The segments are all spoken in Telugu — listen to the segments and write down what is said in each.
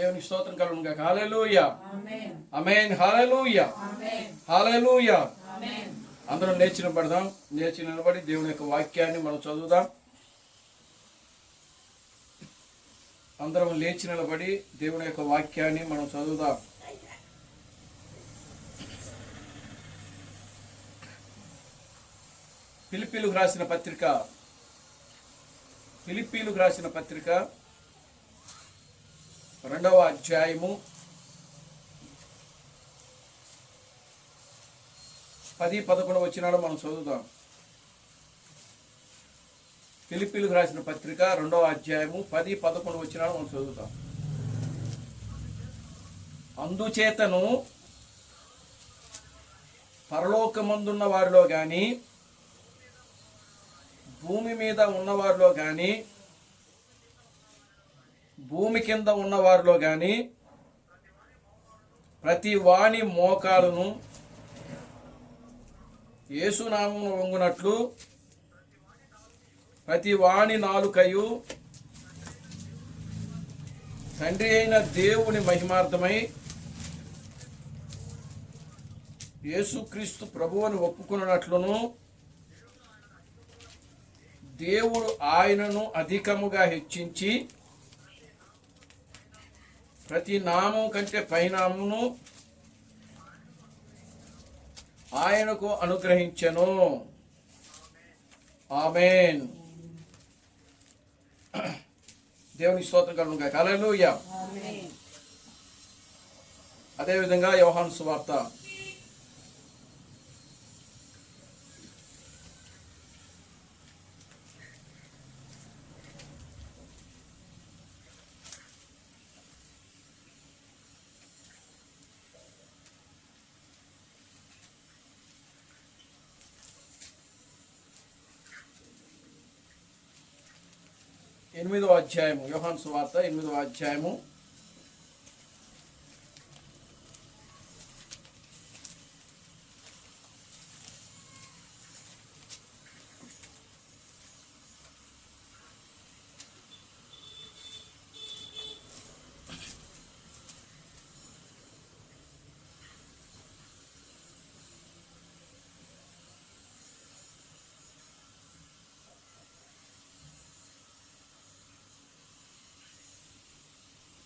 దేవునికి స్తోత్రం కలుగును గాక. Hallelujah, amen. హల్లెలూయా, హల్లెలూయా. అందరం లేచి నిలబడదాం. లేచి నిలబడి దేవుని యొక్క వాక్యాన్ని మనం చదువుదాం. అందరం లేచి నిలబడి దేవుని యొక్క వాక్యాన్ని మనం చదువుదాం. ఫిలిప్పీలకు రాసిన పత్రిక 2వ అధ్యాయము 10-11 వచనాలు మనం చదువుదాం. ఫిలిప్పీలకు రాసిన పత్రిక 2వ అధ్యాయము 10-11 వచనాలు మనం చదువుతాం. అందుచేతను పరలోకమందున్న వారిలో గాని భూమి మీద ఉన్నవారిలో గాని భూమి కింద ఉన్నవారిలో గాని ప్రతి వాని మోకాలును యేసునామమున వంగునట్లు ప్రతి వాని నాలుకయు తండ్రి అయిన దేవుని మహిమార్థమై యేసుక్రీస్తు ప్రభువుని ఒప్పుకున్నట్లును దేవుడు ఆయనను అధికముగా హెచ్చించి ప్రతి నామం కంటే పైనామమును ఆయనకు అనుగ్రహించెను. ఆమేన్. దేవునికి స్తోత్రం కలుగును గాక. హల్లెలూయా. అదేవిధంగా యోహాను సువార్త 8వ అధ్యాయము, యోహాను సువార్త 8వ అధ్యాయము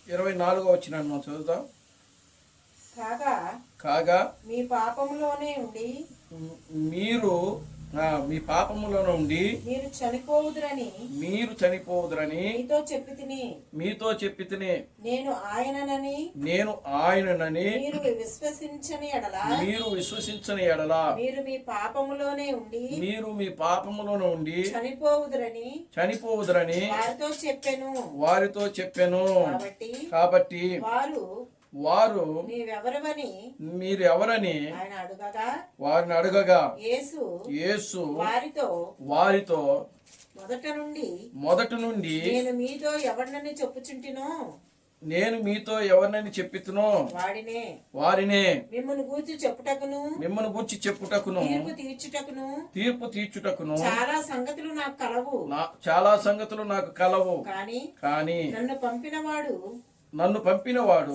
24వ వచనాన్ని మనం చదువుతాం. కాగా మీ పాపములోనే ఉండి మీ పాపములో నుండి మీరు చనిపోవుదురని మీతో చెప్పి తిని నేను ఆయననని మీరు విశ్వసించని ఎడల మీరు మీ పాపములోనే ఉండి చనిపోవుదురని వారితో చెప్పెను. కాబట్టి వారు మీరు ఎవరని వారిని అడగగా యేసు వారితో మొదట నుండి నేను మీతో ఎవరినని చెప్పుతునో వారినే మిమ్మల్ని గూర్చి చెప్పుటకును తీర్పు తీర్చుటకును చాలా సంగతులు నాకు కలవు. కానీ నన్ను పంపినవాడు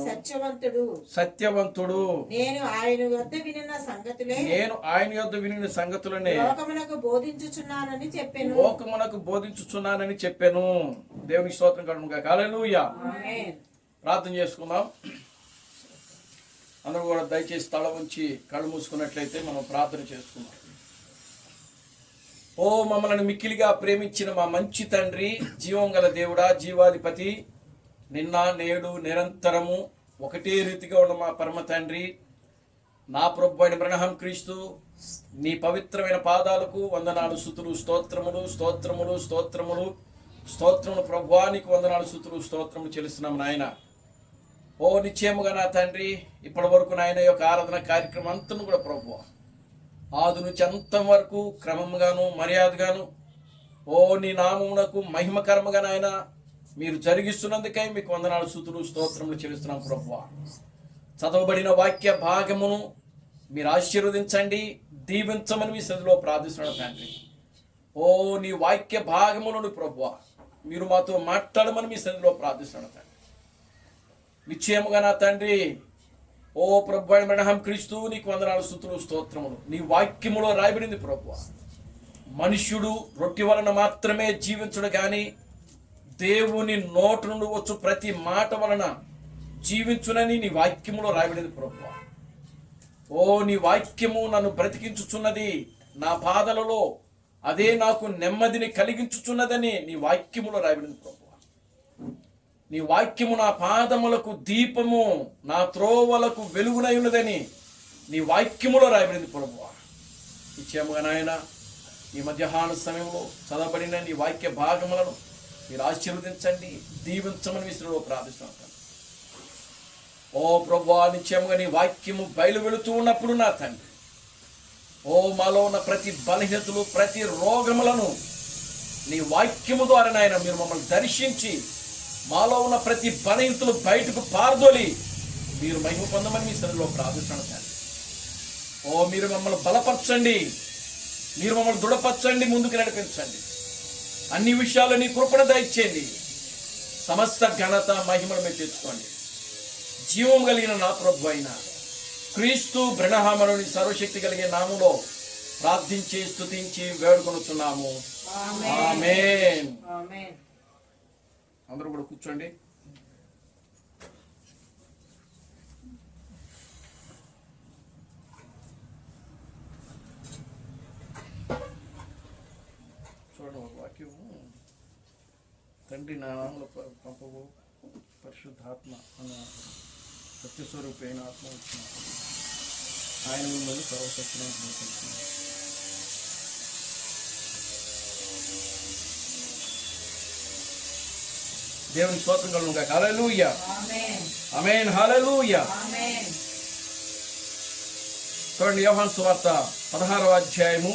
సత్యవంతుడు. నేను ఆయన యొద్ద వినిన సంగతులనే లోకమునకు బోధించుచున్నానని చెప్పాను. దేవునికి స్తోత్రం కలుగును గాక. హల్లెలూయా. ప్రార్థన చేసుకుందాం. అందరూ కూడా దయచేసి తల ఉంచి కళ్ళు మూసుకున్నట్లయితే మనం ప్రార్థన చేసుకుందాం. ఓ మమ్మల్ని మిక్కిలిగా ప్రేమించిన మా మంచి తండ్రి, జీవం గల దేవుడా, జీవాధిపతి, నిన్న నేడు నిరంతరము ఒకటే రీతిగా ఉన్న మా పరమ తండ్రి, నా ప్రభు అయిన అబ్రహాం క్రీస్తు నీ పవిత్రమైన పాదాలకు వందనాలు, స్తుతులు, స్తోత్రములు స్తోత్రములు స్తోత్రములు స్తోత్రములు ప్రభువానికి వందనాలు, స్తుతులు, స్తోత్రములు చెల్లిస్తున్నాం నాయన. ఓ నిశ్చయముగా నా తండ్రి, ఇప్పటి వరకు నాయన యొక్క ఆరాధన కార్యక్రమం అంతను కూడా ప్రభువా ఆది నుంచి అంతం వరకు క్రమంగాను మర్యాదగాను ఓ నీ నామమునకు మహిమకరముగా నాయన మీరు జరిగిస్తున్నందుకై మీకు వందనాలు, స్తుతులు, స్తోత్రములు చెల్లిస్తున్నాం ప్రభువా. చదవబడిన వాక్య భాగమును మీరు ఆశీర్వదించండి, దీవించమని మీ సన్నిధిలో ప్రార్థిస్తున్నాను తండ్రి. ఓ నీ వాక్య భాగములను ప్రభువా మీరు మాతో మాట్లాడమని మీ సన్నిధిలో ప్రార్థిస్తున్నాను తండ్రి. నిశ్చయముగా నా తండ్రి, ఓ ప్రభు అయిన అబ్రహాం క్రీస్తు నీకు వందనాలు, స్తుతులు, స్తోత్రములు. నీ వాక్యములో రాయబడింది ప్రభు, మనుష్యుడు రొట్టె వలన మాత్రమే జీవించుడు కానీ దేవుని నోటి నుండి వచ్చు ప్రతి మాట వలన జీవించునని నీ వాక్యములో రాయబడింది ప్రభు. ఓ నీ వాక్యము నన్ను బ్రతికించుచున్నది, నా బాధలలో అదే నాకు నెమ్మదిని కలిగించుచున్నదని నీ వాక్యములో రాయబడింది ప్రభు. నీ వాక్యము నా పాదములకు దీపము, నా త్రోవలకు వెలుగునై ఉన్నదని నీ వాక్యములో రాయబడింది ప్రభు. నిశ్చయముగా నాయన, ఈ మధ్యాహ్న సమయంలో చదవబడిన నీ వాక్య భాగములను మీరు ఆశీర్వదించండి, దీవించమని విశ్రలో ప్రార్థిస్తున్నాను. ఓ ప్రభు, నిశ్చయముగా నీ వాక్యము బయలు వెళుతూ ఉన్నప్పుడు నా తండ్రి, ఓ మాలో ఉన్న ప్రతి బలహీనతలు, ప్రతి రోగములను నీ వాక్యము ద్వారా నాయన మీరు మమ్మల్ని దర్శించి మాలో ఉన్న ప్రతి బలహీనతలు బయటకు పారదోలి మీరు మహిమ పొందమని మీ సన్నిధిలో ప్రార్థిస్తున్నాను తండ్రి. ఓ మీరు మమ్మల్ని బలపరచండి, మీరు మమ్మల్ని దృఢపరచండి, ముందుకు నడిపించండి. అన్ని విషయాలు నీ కృపణ దయచేయండి. సమస్త ఘనత మహిమను మీరు తెచ్చుకోండి. జీవం కలిగిన నా ప్రభు అయిన క్రీస్తు బ్రహ్మణుని సర్వశక్తి కలిగే నామములో ప్రార్థించి స్తుతించి వేడుకొనుచున్నాము. ఆమేన్. అందరూ కూడా కూర్చోండి. చూడండి, వాక్యము తండ్రి నా నామములో పంపవు పరిశుద్ధాత్మ అన్న సత్యస్వరూపి అయిన ఆత్మ వచ్చిన ఆయన మిమ్మల్ని సర్వశక్తిని అనుకుంటున్నాను. దేవుని స్తోత్రం కలుగును గాక. హల్లెలూయా, ఆమేన్, హల్లెలూయా. చూడండి, యోహాను సువార్త 16వ అధ్యాయము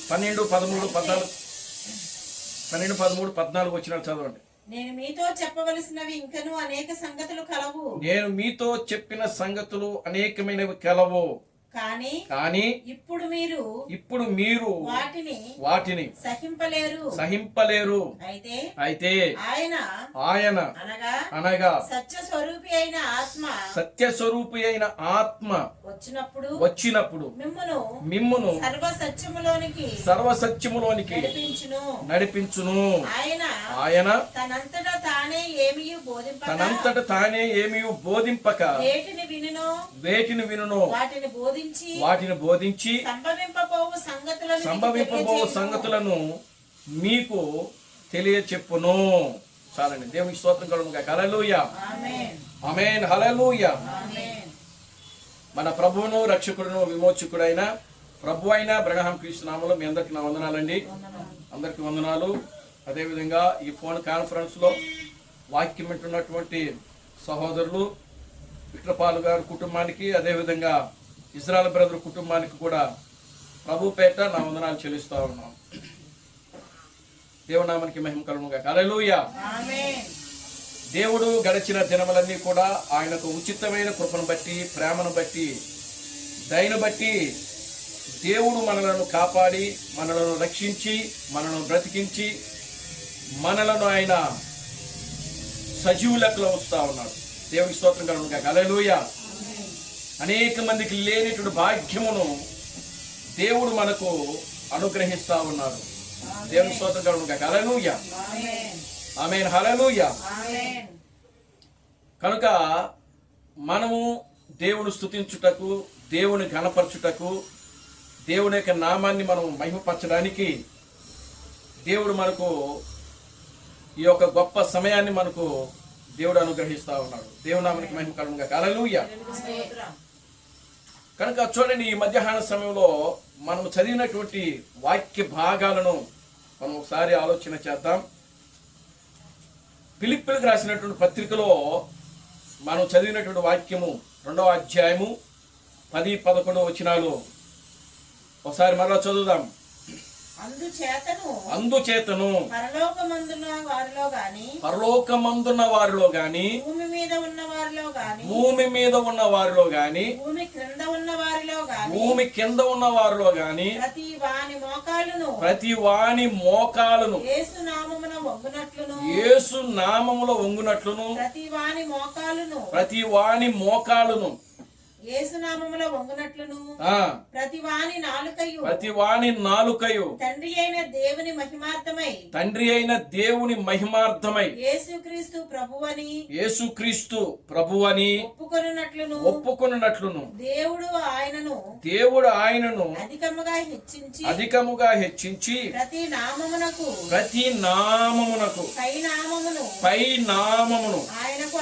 12, 13, 14 వచ్చిన చదవండి. నేను మీతో చెప్పవలసినవి ఇంకను అనేక సంగతులు కలవు. నేను మీతో చెప్పిన సంగతులు అనేకమైనవి కలవు, కానీ ఇప్పుడు మీరు వాటిని సహింపలేరు. అయితే ఆయన అనగా సత్యస్వరూపి అయిన ఆత్మ వచ్చినప్పుడు మిమ్మును సర్వసత్యములోనికి నడిపించును. ఆయన తనంతట తానే ఏమీ బోధింపక వేటిని వినును వాటిని బోధించి సంభవింపబో సంగతులను మీకు తెలియచెప్పును. చాలండి. దేవునికి స్తోత్రం కలుగును గాక. హల్లెలూయా, ఆమేన్, హల్లెలూయా. మన ప్రభువును రక్షకుడును విమోచకుడైన ప్రభు అయిన అబ్రహాం క్రీస్తు నామములో మీ అందరికి నా వందనాలండి. అందరికి వందనాలు. అదేవిధంగా ఈ ఫోన్ కాన్ఫరెన్స్ లో వాక్యం వింటున్నటువంటి సహోదరులు విక్రపాలు గారి కుటుంబానికి, అదేవిధంగా ఇజ్రాయల్ బ్రదర్ కుటుంబానికి కూడా ప్రభు పేట నా వందనాలు చెల్లిస్తా ఉన్నాం. దేవునామానికి మహిమ కలుగును గాక. హల్లెలూయా. దేవుడు గడిచిన దినములన్నీ కూడా ఆయనకు ఉచితమైన కృపను బట్టి, ప్రేమను బట్టి, దయను బట్టి దేవుడు మనలను కాపాడి, మనలను రక్షించి, మనలను బ్రతికించి, మనలను ఆయన సజీవులకులో ఉంచుతా ఉన్నాడు. దేవునికి స్తోత్రం కలుగును గాక. హల్లెలూయా. అనేక మందికి లేనిటువంటి భాగ్యమును దేవుడు మనకు అనుగ్రహిస్తా ఉన్నాడు. దేవుని స్తోత్రం కలుగును గాక. హల్లెలూయా, ఆమేన్, హల్లెలూయా. కనుక మనము దేవుని స్తుతించుటకు, దేవుని ఘనపరచుటకు, దేవుని యొక్క నామాన్ని మనం మహిమపరచడానికి దేవుడు మనకు ఈ యొక్క గొప్ప సమయాన్ని మనకు దేవుడు అనుగ్రహిస్తా ఉన్నాడు. దేవుని నామానికి మహిమ కలుగును గాక. హల్లెలూయా. కనుక చూడండి, ఈ మధ్యాహ్న సమయంలో మనం చదివినటువంటి వాక్య భాగాలను మనం ఒకసారి ఆలోచన చేద్దాం. ఫిలిప్పీలకు రాసినటువంటి పత్రికలో మనం చదివినటువంటి వాక్యము 2వ అధ్యాయము 10, 11 వచనాలు ఒకసారి మరలా చదువుదాం. అందుచేతను పరలోకమందున్న వారిలో గాని భూమి మీద ఉన్న వారిలో గాని భూమి క్రింద ఉన్న వారిలో గాని ప్రతి వాని మోకాలును యేసు నామములో వంగునట్లును ప్రతి వాని మోకాలును యేసు నామములో వంగునట్లును ప్రతి వాని నాలుకయు తండ్రి అయిన దేవుని మహిమార్థమై యేసుక్రీస్తు ప్రభువని ఒప్పుకొనున్నట్లును దేవుడు ఆయనను అధికముగా హెచ్చించి ప్రతి నామమునకు పై నామమును ఆయనకు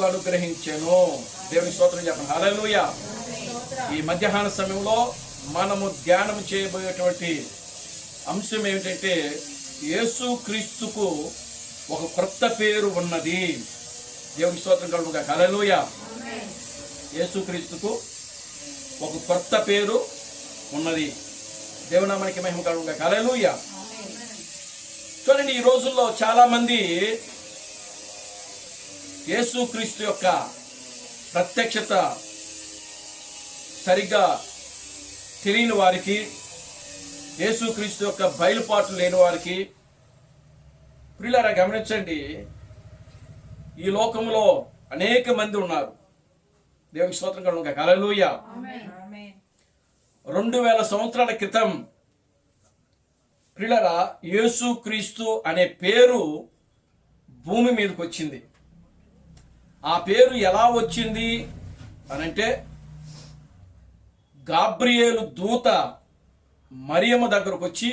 అనుగ్రహించెను. దేవుని స్తోత్రం చెప్పండి. హల్లెలూయా. ఈ మధ్యాహ్న సమయంలో మనము ధ్యానం చేయబోయేటువంటి అంశం ఏమిటంటే యేసుక్రీస్తుకు ఒక క్రొత్త పేరు ఉన్నది. దేవుని స్తోత్రం కలుగుగా. హల్లెలూయా. యేసుక్రీస్తుకు ఒక క్రొత్త పేరు ఉన్నది. దేవుని నామానికి మహిమ కలుగుగా. హల్లెలూయా. చూడండి, ఈ రోజుల్లో చాలా మంది యేసుక్రీస్తు యొక్క ప్రత్యక్షత సరిగ్గా తెలియని వారికి, యేసుక్రీస్తు యొక్క బయలుపాట్లు లేని వారికి, ప్రియులారా గమనించండి, ఈ లోకంలో అనేక మంది ఉన్నారు. దేవునికి స్తోత్రం కలుగుగా. హల్లెలూయా. 2000 సంవత్సరాల క్రితం ప్రియులారా యేసుక్రీస్తు అనే పేరు భూమి మీదకి వచ్చింది. ఆ పేరు ఎలా వచ్చింది అనంటే, గాబ్రియేలు దూత మరియమ్మ దగ్గరకు వచ్చి,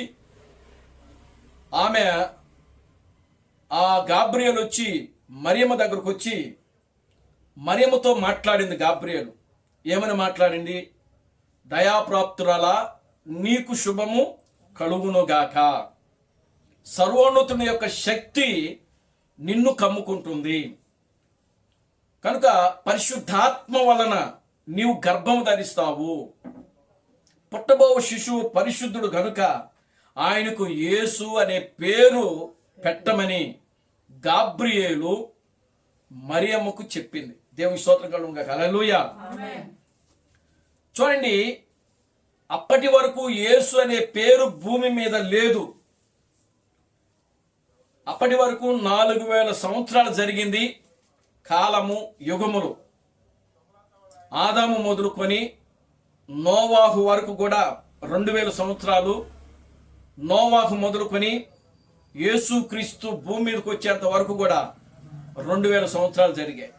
గాబ్రియేలు వచ్చి మరియమ్మ దగ్గరకు వచ్చి మరియమ్మతో మాట్లాడింది. గాబ్రియేలు ఏమని మాట్లాడింది? దయాప్రాప్తురాలా, నీకు శుభము కలుగునుగాక, సర్వోన్నతుని యొక్క శక్తి నిన్ను కమ్ముకుంటుంది కనుక పరిశుద్ధాత్మ వలన నీవు గర్భము ధరిస్తావు, పుట్టబో శిశువు పరిశుద్ధుడు గనుక ఆయనకు యేసు అనే పేరు పెట్టమని గాబ్రియేలు మరియమ్మకు చెప్పింది. దేవుని స్తోత్రం కలుగుగా. హల్లెలూయా. చూడండి, అప్పటి వరకు యేసు అనే పేరు భూమి మీద లేదు. అప్పటి వరకు 4000 సంవత్సరాలు జరిగింది కాలము, యుగములు. ఆదాము మొదలుకొని నోవాహు వరకు కూడా 2000 సంవత్సరాలు. నోవాహు మొదలుకొని యేసుక్రీస్తు భూమి మీదకి వచ్చేంత వరకు కూడా 2000 సంవత్సరాలు జరిగాయి.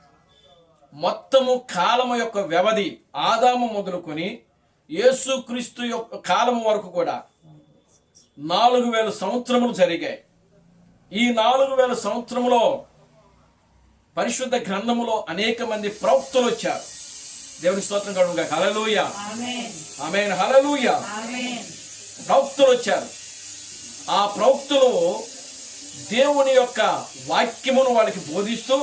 మొత్తము కాలము యొక్క వ్యవధి ఆదాము మొదలుకొని యేసుక్రీస్తు యొక్క కాలము వరకు కూడా 4000 సంవత్సరములు జరిగాయి. ఈ 4000 సంవత్సరములో పరిశుద్ధ గ్రంథములో అనేక మంది ప్రవక్తలు వచ్చారు. దేవుని స్తోత్రం కలుగుగా. హల్లెలూయా. ఆమేన్. హల్లెలూయా. ప్రవక్తలు వచ్చారు. ఆ ప్రవక్తలు దేవుని యొక్క వాక్యమును వాళ్ళకి బోధిస్తూ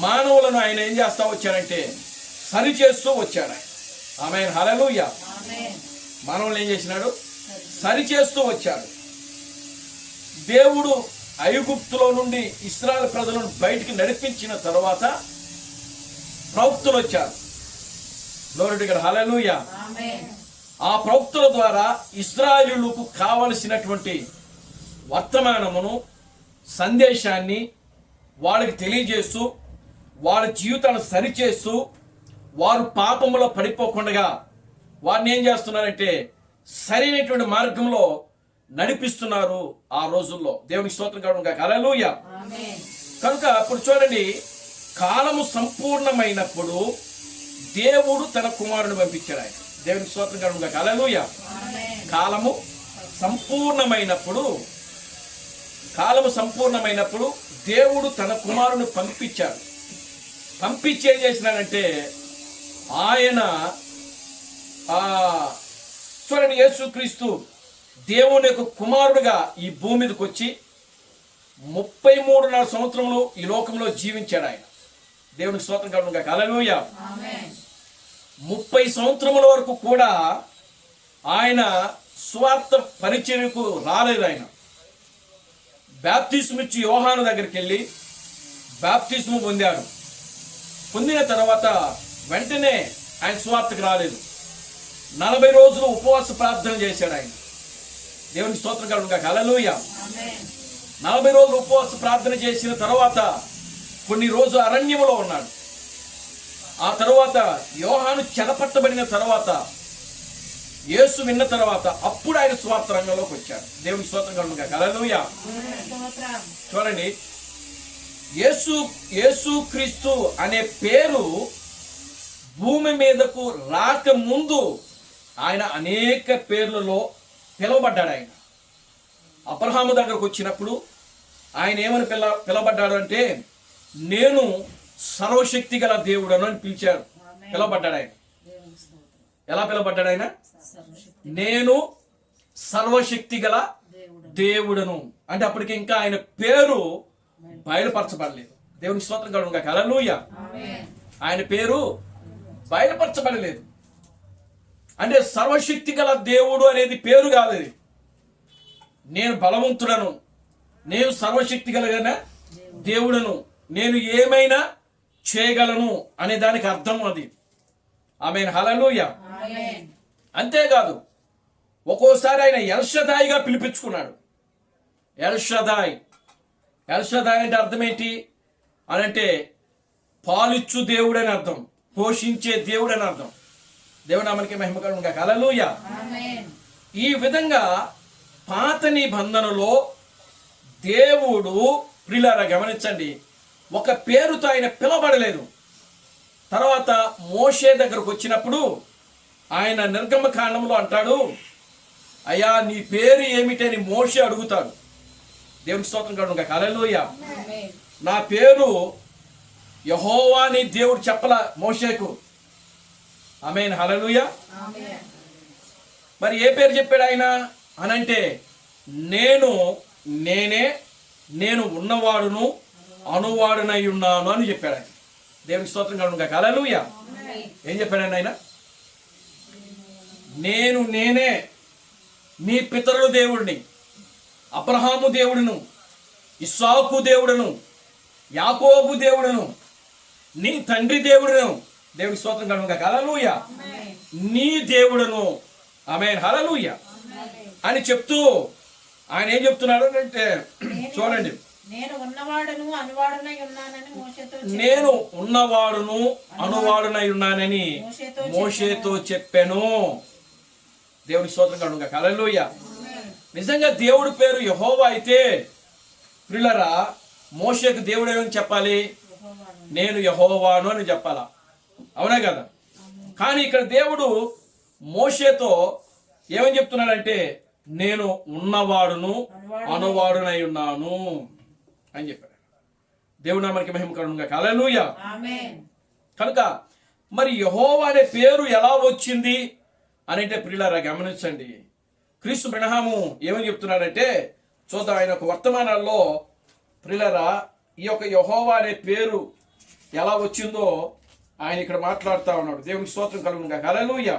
మానవులను ఆయన ఏం చేస్తా వచ్చారంటే సరి చేస్తూ వచ్చాడు. ఆమేన్. హల్లెలూయా. మానవులను ఏం చేసినాడు? సరి చేస్తూ వచ్చాడు. దేవుడు ఐగుప్తులో నుండి ఇశ్రాయేలు ప్రజలను బయటికి నడిపించిన తర్వాత ప్రవక్తలు వచ్చారు. Glory to God. హల్లెలూయా. ఆ ప్రవక్తల ద్వారా ఇశ్రాయేలులకు కావలసినటువంటి వర్తమానమును, సందేశాన్ని వాళ్ళకి తెలియజేస్తూ వాళ్ళ జీవితాలను సరిచేస్తూ వారు పాపములో పడిపోకుండా వారిని ఏం చేస్తున్నారంటే సరైనటువంటి మార్గంలో నడిపిస్తున్నారు ఆ రోజుల్లో. దేవునికి స్తోత్రం కలుగుగా. హల్లెలూయా. కనుక ఇప్పుడు చూడండి, కాలము సంపూర్ణమైనప్పుడు దేవుడు తన కుమారుని పంపించాడు. ఆయన దేవునికి స్తోత్రం కలుగుగా. హల్లెలూయా. కాలము సంపూర్ణమైనప్పుడు దేవుడు తన కుమారుని పంపించాడు. పంపించి ఏం చేసినాడంటే ఆయన చూడండి, యేసుక్రీస్తు దేవుని యొక్క కుమారుడుగా ఈ భూమి మీదకి వచ్చి 33.5 సంవత్సరములు ఈ లోకంలో జీవించాడు. ఆయన దేవునికి స్తోత్రం కలుగుగా. హల్లెలూయా. 30 సంవత్సరముల వరకు కూడా ఆయన స్వార్థ పరిచర్యకు రాలేదు. ఆయన బాప్తిస్ము ఇచ్చి యోహాను దగ్గరికి వెళ్ళి బాప్తిస్ము పొందాడు. పొందిన తర్వాత వెంటనే ఆయన స్వార్థకు రాలేదు. 40 రోజులు ఉపవాస ప్రార్థన చేశాడు ఆయన. దేవునికి స్తోత్రం కలుగును గాక. హల్లెలూయా. 40 రోజులు ఉపవాస ప్రార్థన చేసిన తర్వాత కొన్ని రోజులు అరణ్యములో ఉన్నాడు. ఆ తర్వాత యోహాను చెరపట్టబడిన తర్వాత యేసు విన్న తర్వాత అప్పుడు ఆయన స్వార్థ రంగంలోకి వచ్చాడు. దేవునికి స్తోత్రం కలుగును గాక. హల్లెలూయా. చూడండి, యేసు క్రీస్తు అనే పేరు భూమి మీదకు రాకముందు ఆయన అనేక పేర్లలో పిలువబడ్డాడు. ఆయన అబ్రహాము దగ్గరకు వచ్చినప్పుడు ఆయన ఏమని పిలవబడ్డాడు అంటే, నేను సర్వశక్తి గల దేవుడను అని పిలవబడ్డాడు ఆయన. ఎలా పిలవబడ్డాడు ఆయన? నేను సర్వశక్తి గల దేవుడను అంటే అప్పటికి ఇంకా ఆయన పేరు బయలుపరచబడలేదు. దేవునికి స్తోత్రం కలుగును గాక. హల్లెలూయా. ఆయన పేరు బయలుపరచబడలేదు. అంటే సర్వశక్తి గల దేవుడు అనేది పేరు కాదు అది. నేను బలవంతుడను, నేను సర్వశక్తి కలిగిన దేవుడను, నేను ఏమైనా చేయగలను అనే దానికి అర్థం అది. ఆమేన్. హల్లెలూయా. అంతేకాదు, ఒక్కోసారి ఆయన ఎల్షదాయిగా పిలిపించుకున్నాడు. ఎల్షదాయ్ అంటే అర్థం ఏంటి అని అంటే పాలిచ్చు దేవుడు అని అర్థం, పోషించే దేవుడు అని అర్థం. దేవుడు నామమునకే మహిమ కలుగును గాక. హల్లెలూయా. ఈ విధంగా పాత నిబంధనలో దేవుడు ప్రియులారా గమనించండి, ఒక పేరుతో ఆయన పిలవబడలేదు. తర్వాత మోషే దగ్గరకు వచ్చినప్పుడు ఆయన నిర్గమకాండంలో అంటాడు, అయ్యా నీ పేరు ఏమిటని మోషే అడుగుతాడు. దేవునికి స్తోత్రం కలుగును గాక. హల్లెలూయా. నా పేరు యెహోవా అని దేవుడు చెప్పల మోషేకు. ఆమేన్. హల్లెలూయా. మరి ఏ పేరు చెప్పాడు ఆయన అనంటే, నేను ఉన్నవాడును అనువాడునై ఉన్నాను అని చెప్పాడు ఆయన. దేవునికి స్తోత్రం కలుగును గాక. హల్లెలూయా. ఏం చెప్పాడండి ఆయన? నేనే మీ పితరుల దేవుడిని, అబ్రహాము దేవుడును, ఇస్సాకు దేవుడును, యాకోబు దేవుడును, నీ తండ్రి దేవుడును. దేవునికి స్తోత్రం కలుగును గాక. హల్లెలూయా. నీ దేవుడును. ఆమేన్. హల్లెలూయా అని చెప్తూ ఆయన ఏం చెప్తున్నాడు అంటే, చూడండి, నేను ఉన్నవాడును అనువాడునై ఉన్నానని మోషేతో చెప్పాను. దేవునికి స్తోత్రం కలుగును గాక. హల్లెలూయా. నిజంగా దేవుడి పేరు యెహోవా అయితే ప్రియులారా మోషేకు దేవుడు ఏమని చెప్పాలి? నేను యెహోవాను అని చెప్పాలా? అవునా కదా? కానీ ఇక్కడ దేవుడు మోషేతో ఏమని చెప్తున్నాడంటే, నేను ఉన్నవాడును అనువాడునై ఉన్నాను అని చెప్పాడు. దేవుడు నామమునకే మహిమ కలుగును గాక. హల్లెలూయా. కనుక మరి యెహోవా అనే పేరు ఎలా వచ్చింది అని అంటే ప్రియులారా గమనించండి, క్రీస్తు బ్రహ్మము ఏమని చెప్తున్నాడంటే చూద్దాం. ఆయన ఒక వర్తమానాల్లో ప్రియులారా ఈ యొక్క యెహోవా అనే పేరు ఎలా వచ్చిందో ఆయన ఇక్కడ మాట్లాడుతూ ఉన్నాడు. దేవునికి స్తోత్రం కలుగును గాక. హల్లెలూయా.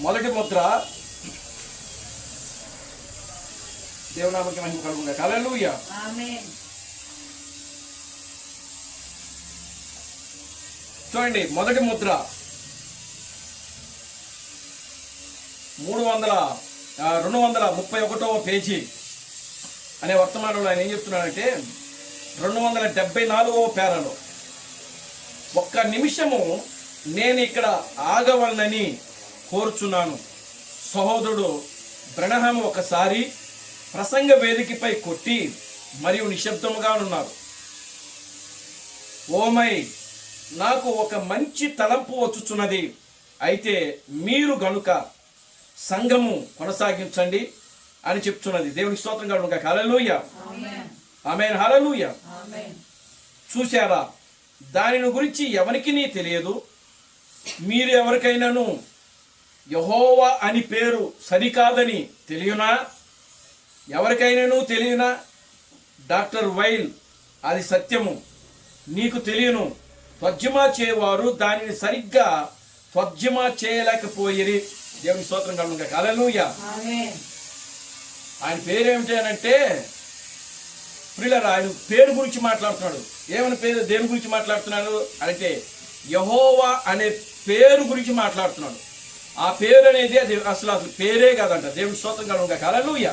మొదటి ముద్ర, దేవుని నామమునకే మహిమ కలుగును గాక. హల్లెలూయా. చూడండి, మొదటి ముద్ర 231వ పేజీ అనే వర్తమానంలో ఆయన ఏం చెప్తున్నాడంటే 274వ పేరాలో, ఒక్క నిమిషము నేను ఇక్కడ ఆగవలనని కోరుచున్నాను. సహోదరుడు బ్రహ్మము ఒకసారి ప్రసంగ వేదికపై కొట్టి మరియు నిశ్శబ్దముగా ఉన్నారు. ఓమై, నాకు ఒక మంచి తలంపు వచ్చుచున్నది. అయితే మీరు గనుక సంఘము కొనసాగించండి అని చెప్తున్నది. దేవునికి స్తోత్రం కలుగును గాక. హల్లెలూయా. ఆమేన్. హల్లెలూయా. చూశారా, దానిని గురించి ఎవరికి తెలియదు. మీరు ఎవరికైనాను యెహోవా అని పేరు సరికాదని తెలియనా? ఎవరికైనాను తెలియనా? డాక్టర్ వైల్ అది సత్యము నీకు తెలియను, తర్జుమా చేయవారు దానిని సరిగ్గా తర్జుమా చేయలేకపోయిరి. దేవుని స్తోత్రం కలుగును. హల్లెలూయా. ఆయన పేరేమిటి అని అంటే ప్రియులారా, ఆయన పేరు గురించి మాట్లాడుతున్నాడు. ఏమని పేరు, దేని గురించి మాట్లాడుతున్నాడు అంటే యెహోవా అనే పేరు గురించి మాట్లాడుతున్నాడు. ఆ పేరు అనేది అది అసలు పేరే కాదంట. దేవుని స్తోత్రం కలుగును. హల్లెలూయా.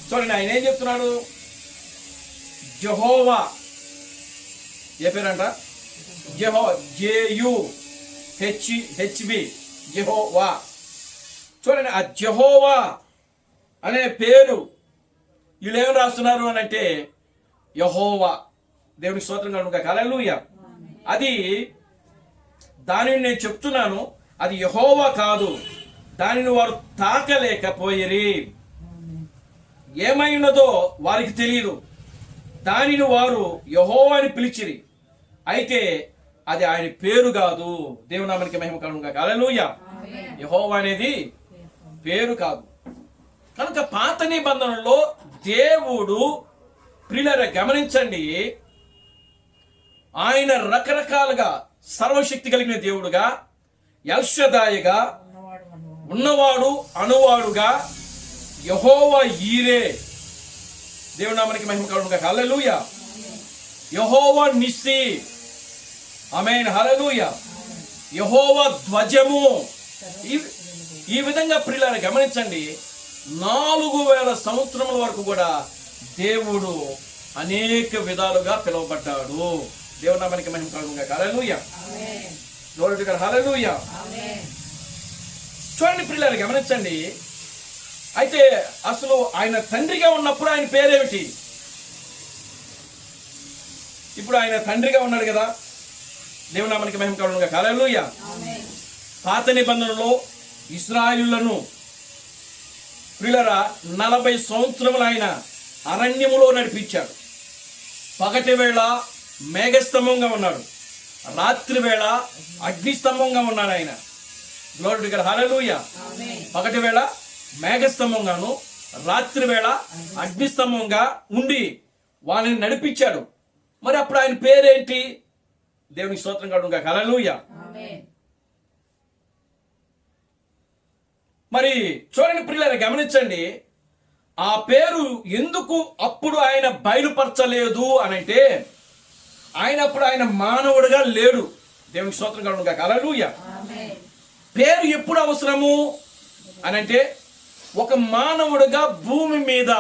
చూడండి ఆయన ఏం చెప్తున్నాడు, యెహోవా ఏ పేరంట, JUHB యెహోవా. చూడండి ఆ యెహోవా అనే పేరు వీళ్ళు ఏమి రాస్తున్నారు అని అంటే యెహోవా. దేవునికి స్తోత్రం కలుగును. హల్లెలూయా. అది దానిని నేను చెప్తున్నాను, అది యెహోవా కాదు, దానిని వారు తాకలేకపోయిరి. ఏమై ఉన్నదో వారికి తెలియదు, దానిని వారు యెహోవా అని పిలిచిరి, అయితే అది ఆయన పేరు కాదు. దేవుని నామానికి మహిమ కలుగును. హల్లెలూయా. యెహోవా అనేది పేరు కాదు. కనుక పాత నిబంధనలో దేవుడు ప్రియులారా గమనించండి, ఆయన రకరకాలుగా సర్వశక్తి కలిగిన దేవుడుగా, ఎల్షదాయిగా, ఉన్నవాడు అనువాడుగా, యెహోవా ఈరే. దేవుని నామానికి మహిమ కలుగును. హల్లెలూయా. యెహోవా నిస్సి, ఆమేన్, హల్లెలూయా. యెహోవా ధ్వజము. ఈ విధంగా ప్రియులారా గమనించండి, 4000 సంవత్సరముల వరకు కూడా దేవుడు అనేక విధాలుగా పిలువబడ్డాడు. దేవుని నామానికి మహిమ కలుగును. Hallelujah. Glory to God. Hallelujah. చూడండి ప్రియులారా గమనించండి, అయితే అసలు ఆయన తండ్రిగా ఉన్నప్పుడు ఆయన పేరేమిటి? ఇప్పుడు ఆయన తండ్రిగా ఉన్నాడు కదా. దేవుని నామానికి మహిమ కలుగును. హల్లెలూయా. పాత నిబంధనలో ఇశ్రాయేలులను ప్రియులారా 40 సంవత్సరములు ఆయన అరణ్యములో నడిపించాడు. పగటి వేళ మేఘస్తంభంగా ఉన్నాడు, రాత్రి వేళ అగ్నిస్తంభంగా ఉన్నాడు ఆయన. Glory to God. హల్లెలూయా. పగటి వేళ మేఘస్తంభంగాను, రాత్రి వేళ అగ్నిస్తంభంగా ఉండి వాళ్ళని నడిపించాడు. మరి అప్పుడు ఆయన పేరేంటి? దేవునికి స్తోత్రం కలుగును. హల్లెలూయా. మరి చూడండి ప్రియులారా గమనించండి, ఆ పేరు ఎందుకు అప్పుడు ఆయన బయలుపరచలేదు అనంటే అప్పుడు ఆయన మానవుడిగా లేడు. దేవునికి స్తోత్రం కలుగును. హల్లెలూయా. పేరు ఎప్పుడు అవసరము అనంటే ఒక మానవుడిగా భూమి మీద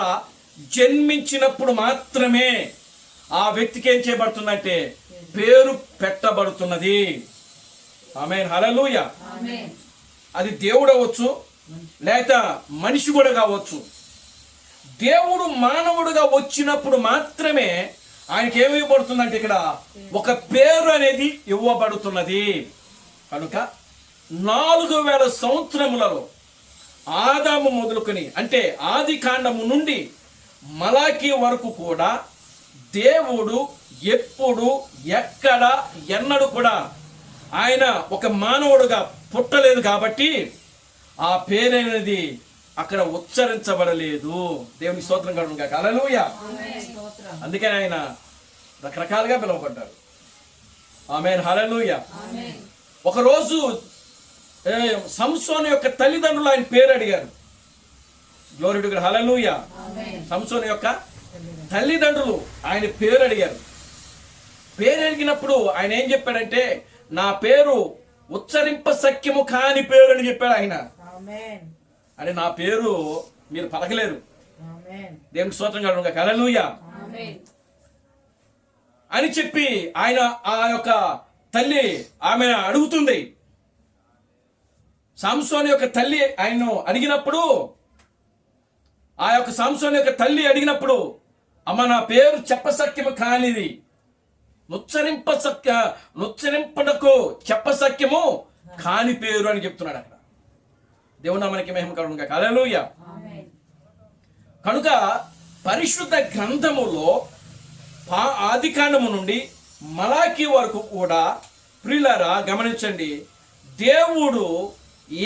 జన్మించినప్పుడు మాత్రమే ఆ వ్యక్తికి ఏం చేయబడుతుందంటే పేరు పెట్టబడుతున్నది. ఆమేన్, హల్లెలూయా. అది దేవుడు అవ్వచ్చు, లేక మనిషి కూడా కావచ్చు. దేవుడు మానవుడిగా వచ్చినప్పుడు మాత్రమే ఆయనకి ఏమి ఇవ్వబడుతుందంటే ఇక్కడ ఒక పేరు అనేది ఇవ్వబడుతున్నది. కనుక 4000 సంవత్సరములలో ఆదాము మొదలుకొని అంటే ఆది కాండము నుండి మలాకీ వరకు కూడా దేవుడు ఎప్పుడు ఎక్కడ ఎన్నడూ కూడా ఆయన ఒక మానవుడుగా పుట్టలేదు కాబట్టి ఆ పేరనేది అక్కడ ఉచ్చరించబడలేదు. దేవుని స్తోత్రం కలుగును. హల్లెలూయా. అందుకని ఆయన రకరకాలుగా పిలువబడ్డాడు. ఆమేన్, హల్లెలూయా. ఒకరోజు సంసోను యొక్క తల్లిదండ్రులు ఆయన పేరు అడిగారు. Glory to God. Hallelujah. Samson యొక్క తల్లిదండ్రులు ఆయన పేరు అడిగారు. పేరు అడిగినప్పుడు ఆయన ఏం చెప్పాడంటే నా పేరు ఉచ్చరింప సఖ్యము కాని పేరు అని చెప్పాడు ఆయన. అంటే నా పేరు మీరు పలకలేరు. దేవునికి స్తోత్రం కలుగును. హల్లెలూయా అని చెప్పి ఆయన ఆ యొక్క తల్లి ఆమె అడుగుతుంది. సంసోను యొక్క తల్లి ఆయన్ను అడిగినప్పుడు ఆ యొక్క సంసోను యొక్క తల్లి అడిగినప్పుడు అమ్మ నా పేరు చెప్పసఖ్యము కానిది, నుచ్చరింపడకు చెప్పసఖ్యము కాని పేరు అని చెప్తున్నాడు అక్కడ. దేవుని నామానికి మహిమ కలుగును. హల్లెలూయా. కనుక పరిశుద్ధ గ్రంథములో ఆదికాండము నుండి మలాకీ వరకు కూడా ప్రియులారా గమనించండి, దేవుడు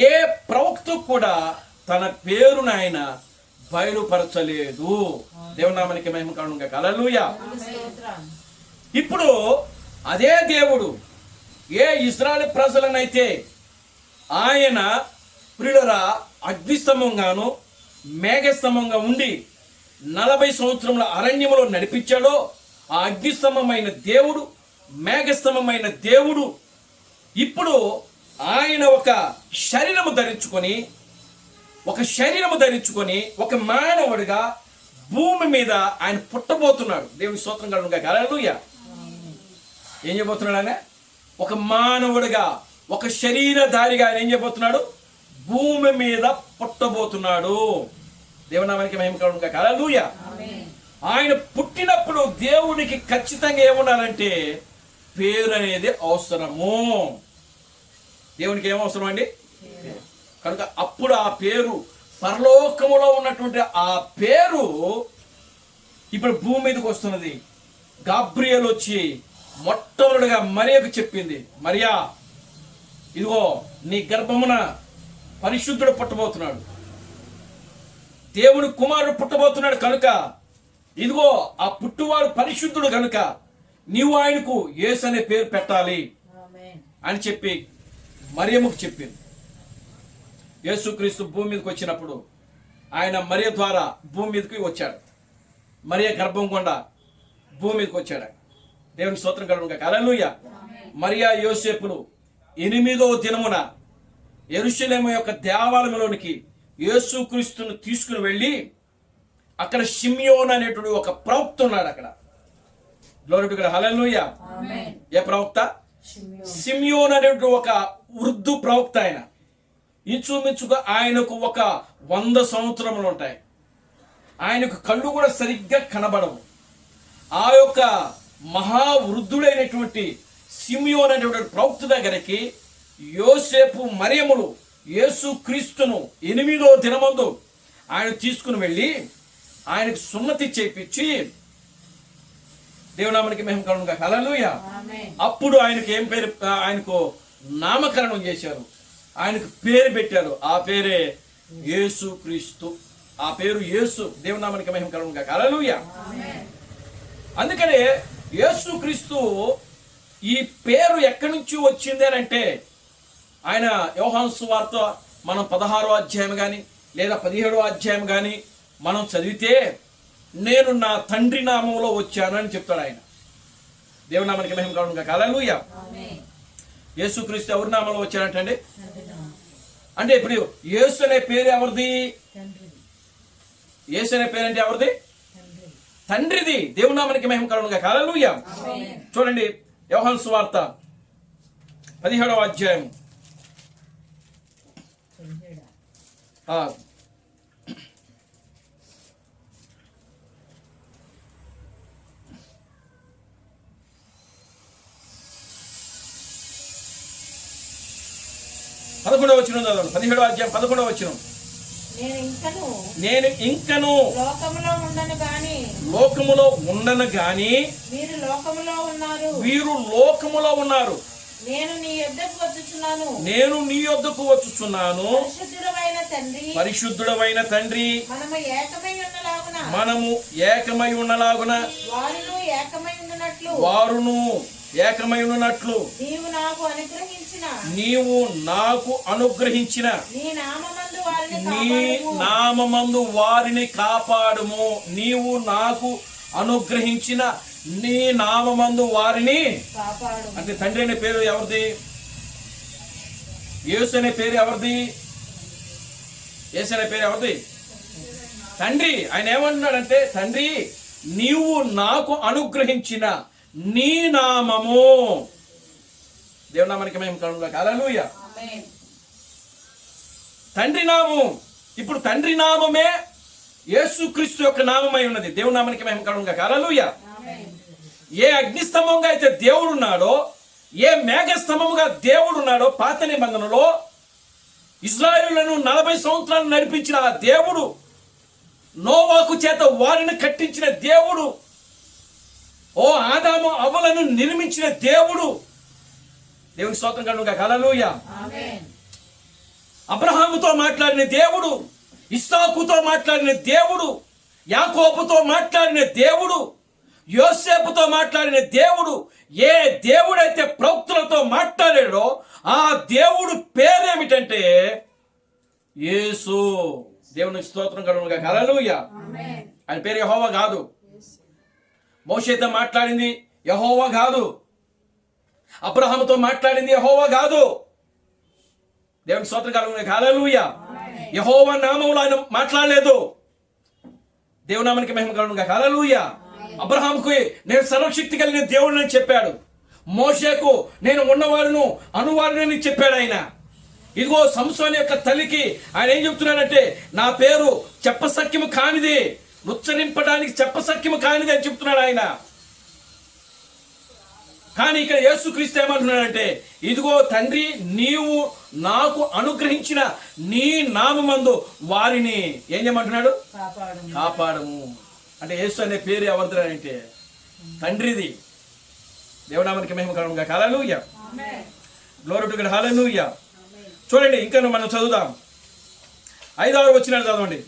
ఏ ప్రవక్త కూడా తన పేరును ఆయన బయలుపరచలేదు. దేవుని నామానికి మహిమ కలుగును గాక. హల్లెలూయా. ఇప్పుడు అదే దేవుడు ఏ ఇశ్రాయేలు ప్రజలనైతే ఆయన ప్రియులరా అగ్నిస్తంభంగాను మేఘస్తంభంగా ఉండి 40 సంవత్సరముల అరణ్యములో నడిపించాడో, ఆ అగ్నిస్తంభమైన దేవుడు, మేఘస్తంభమైన దేవుడు ఇప్పుడు ఆయన ఒక శరీరము ధరించుకొని ఒక మానవుడిగా భూమి మీద ఆయన పుట్టబోతున్నాడు. దేవుని స్తోత్రం కలుగును గాక. హల్లెలూయా. ఏం చేయబోతున్నాడు ఆయన? ఒక మానవుడిగా, ఒక శరీరధారిగా ఆయన ఏం చేయబోతున్నాడు? భూమి మీద పుట్టబోతున్నాడు. దేవునామానికి మహిమ కలుగును గాక. హల్లెలూయా. ఆయన పుట్టినప్పుడు దేవునికి ఖచ్చితంగా ఏముండాలంటే పేరు అనేది అవసరము. దేవునికి ఏం అవసరం అండి? కనుక అప్పుడు ఆ పేరు, పరలోకములో ఉన్నటువంటి ఆ పేరు ఇప్పుడు భూమి మీదకి వస్తున్నది. గాబ్రియేలు వచ్చి మొట్టమొదటిగా మరియకు చెప్పింది, మరియా ఇదిగో నీ గర్భమున పరిశుద్ధుడు పుట్టబోతున్నాడు, దేవుని కుమారుడు పుట్టబోతున్నాడు, కనుక ఇదిగో ఆ పుట్టువాడు పరిశుద్ధుడు కనుక నీవు ఆయనకు యేసు అనే పేరు పెట్టాలి అని చెప్పి మరియమ్మకు చెప్పింది. యేసుక్రీస్తు భూమి మీదకి వచ్చినప్పుడు ఆయన మరియ ద్వారా భూమి మీదకి వచ్చాడు. మరియ గర్భం గుండా భూమి మీదకి వచ్చాడు. దేవుని స్తోత్రం కలుగును గాక. హల్లెలూయా. మరియా యోసేపులు 8వ దినమున యెరూషలేము యొక్క దేవాలయంలోనికి యేసుక్రీస్తును తీసుకుని వెళ్ళి అక్కడ షిమ్యోన్ అనేటువంటి ఒక ప్రవక్త ఉన్నాడు. అక్కడ గ్లోరీ టు గాడ్. హల్లెలూయా. ఏ ప్రవక్త? షిమ్యోన్ అనేటువంటి ఒక వృద్ధు ప్రవక్త. ఆయన ఇంచుమించుగా ఆయనకు ఒక 100 సంవత్సరములు ఉంటాయి. ఆయనకు కళ్ళు కూడా సరిగ్గా కనబడవు. ఆ యొక్క మహావృద్ధుడైనటువంటి షిమ్యోన్ అనేటువంటి ప్రవక్త దగ్గరికి యోసేపు మరియములు యేసుక్రీస్తును 8వ దినమందు ఆయన తీసుకుని వెళ్ళి ఆయనకు సున్నతి చేపించి, దేవునామానికి మహిమ కలుగును గాక. హల్లెలూయా. అప్పుడు ఆయనకు ఏం పేరు? ఆయనకు నామకరణం చేశారు, ఆయనకు పేరు పెట్టారు. ఆ పేరే యేసుక్రీస్తు. ఆ పేరు యేసు. దేవునామానికి మహిమ కలుగును గాక. హల్లెలూయా. అందుకనే యేసుక్రీస్తు ఈ పేరు ఎక్కడి నుంచి వచ్చింది అని అంటే, ఆయన యోహాను సువార్త మనం 16వ అధ్యాయం కానీ లేదా 17వ అధ్యాయం కానీ మనం చదివితే, నేను నా తండ్రి నామంలో వచ్చాను అని చెప్తాడు ఆయన. దేవునామానికి మహిమ కలుగును గాక. హల్లెలూయా. యేసుక్రీస్తు ఎవరి నామంలో వచ్చారంటండి? అంటే ఇప్పుడు యేసు అనే పేరు ఎవరిది? యేసు అనే పేరు అంటే ఎవరిది? తండ్రిది. దేవునామానికి మహిమ కలుగును గాక. హల్లెలూయా. చూడండి యోహాను సువార్త 17వ అధ్యాయం 11వ వచనం చదవండి. 17వ అధ్యాయం 11వ వచనం. నేను ఇంకను లోకములో ఉండను గాని వీరు లోకములో ఉన్నారు. నేను నీ యొద్దకు వచ్చుచున్నాను. పరిశుద్ధుడవైన తండ్రి, మనము ఏకమై ఉన్నలాగున వారును ఏకమై ఉన్నట్లు నీవు నాకు అనుగ్రహించిన నీ నామమందు వారిని కాపాడుము. నీవు నాకు అనుగ్రహించిన నీ నామమందు వారిని. అంటే తండ్రి అనే పేరు ఎవరిది? యేసు అనే పేరు ఎవరిది? యేసు అనే పేరు ఎవరిది? తండ్రి. ఆయన ఏమంటున్నాడంటే, తండ్రి నీవు నాకు అనుగ్రహించిన నీ నామము. దేవునామానికి మహిమ కలుగును గాక. హల్లెలూయా. తండ్రి నామం. ఇప్పుడు తండ్రి నామమే యేసుక్రీస్తు యొక్క నామమై ఉన్నది. దేవునామానికి మహిమ కలుగును గాక. హల్లెలూయా. ఏ అగ్నిస్తంభంగా అయితే దేవుడు ఉన్నాడో, ఏ మేఘస్తంభముగా దేవుడు ఉన్నాడో పాత నిబంధనలో ఇశ్రాయేలులను 40 సంవత్సరాలు నడిపించిన ఆ దేవుడు, నోవాకు చేత వారిని కట్టించిన దేవుడు, ఓ ఆదాము అవ్వలను నిర్మించిన దేవుడు. దేవుని స్తోత్రం కలుగును గాక. హల్లెలూయా. అబ్రహాముతో మాట్లాడిన దేవుడు, ఇస్సాకుతో మాట్లాడిన దేవుడు, యాకోబుతో మాట్లాడిన దేవుడు, యోసేపుతో మాట్లాడిన దేవుడు, ఏ దేవుడైతే ప్రవక్తలతో మాట్లాడాడో ఆ దేవుడు పేరేమిటంటే యేసు. దేవునికి స్తోత్రం కలుగునుగా. హల్లెలూయా. ఆయన పేరు యెహోవా కాదు. మోషేతో మాట్లాడింది యెహోవా కాదు. అబ్రహాముతో మాట్లాడింది యెహోవా కాదు. దేవునికి స్తోత్రం కలుగునుగా. హల్లెలూయా. యెహోవా నామములో ఆయన మాట్లాడలేదు. దేవునామానికి మహిమ కలుగునుగా. హల్లెలూయా. అబ్రహాముకు నేను సర్వశక్తి కలిగిన దేవుడిని చెప్పాడు. మోషేకు నేను ఉన్నవాడును అనువాడునని చెప్పాడు ఆయన. ఇదిగో సంసోని యొక్క తల్లికి ఆయన ఏం చెప్తున్నాడంటే నా పేరు చెప్పసఖ్యము కానిది, ఉచ్చరింపడానికి చెప్పసఖ్యము కానిది అని చెప్తున్నాడు ఆయన. కానీ ఇక్కడ యేసుక్రీస్తు ఏమంటున్నాడంటే ఇదిగో తండ్రి, నీవు నాకు అనుగ్రహించిన నీ నామమందు వారిని ఏం చేయమంటున్నాడు? కాపాడము. అంటే యేసు అనే పేరు ఎవరిది అంటే తండ్రిది. దేవునామానికి మహిమ కలుగునుగా. Hallelujah. Glory to God. Hallelujah. చూడండి, ఇంకా మనం చదువుదాం. 5-6 వచనాలు చదవండి.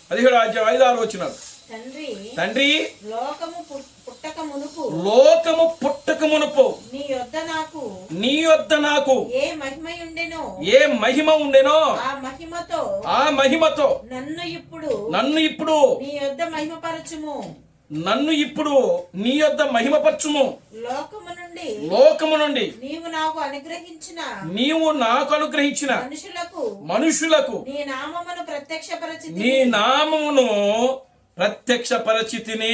17వ అధ్యాయం 5-6 వచనాలు. తండ్రి, లోకము పుట్టక మునుపు నీ యొద్ద నాకు ఏ మహిమ ఉండెనో ఆ మహిమతో నన్ను ఇప్పుడు నీ యొద్ద మహిమపరచుము. లోకము నుండి నీవు నాకు అనుగ్రహించిన మనుషులకు నీ నామమును ప్రత్యక్షపరచితిని.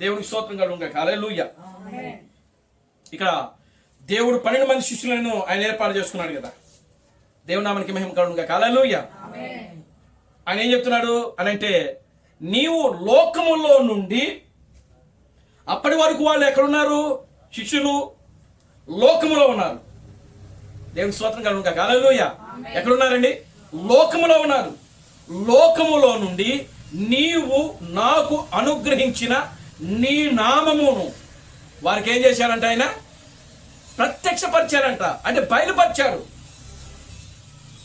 దేవుడికి స్తోత్రం కలుగునుగా. హల్లెలూయా. ఇక్కడ దేవుడు 12 మంది శిష్యులను ఆయన ఏర్పాటు చేసుకున్నాడు కదా. దేవుని నామానికి మహిమ కలుగునుగా. హల్లెలూయా. ఆయన ఏం చెప్తున్నాడు అని అంటే నీవు లోకములో నుండి, అప్పటి వరకు వాళ్ళు ఎక్కడున్నారు? శిష్యులు లోకములో ఉన్నారు. దేవుని స్తోత్రం కలుగునుగా. హల్లెలూయా. ఎక్కడున్నారండి? లోకములో ఉన్నారు. లోకములో నుండి నీవు నాకు అనుగ్రహించిన నీ నామమును వారికి ఏం చేశారంట? ఆయన ప్రత్యక్షపరిచారంట, అంటే బయలుపరిచారు.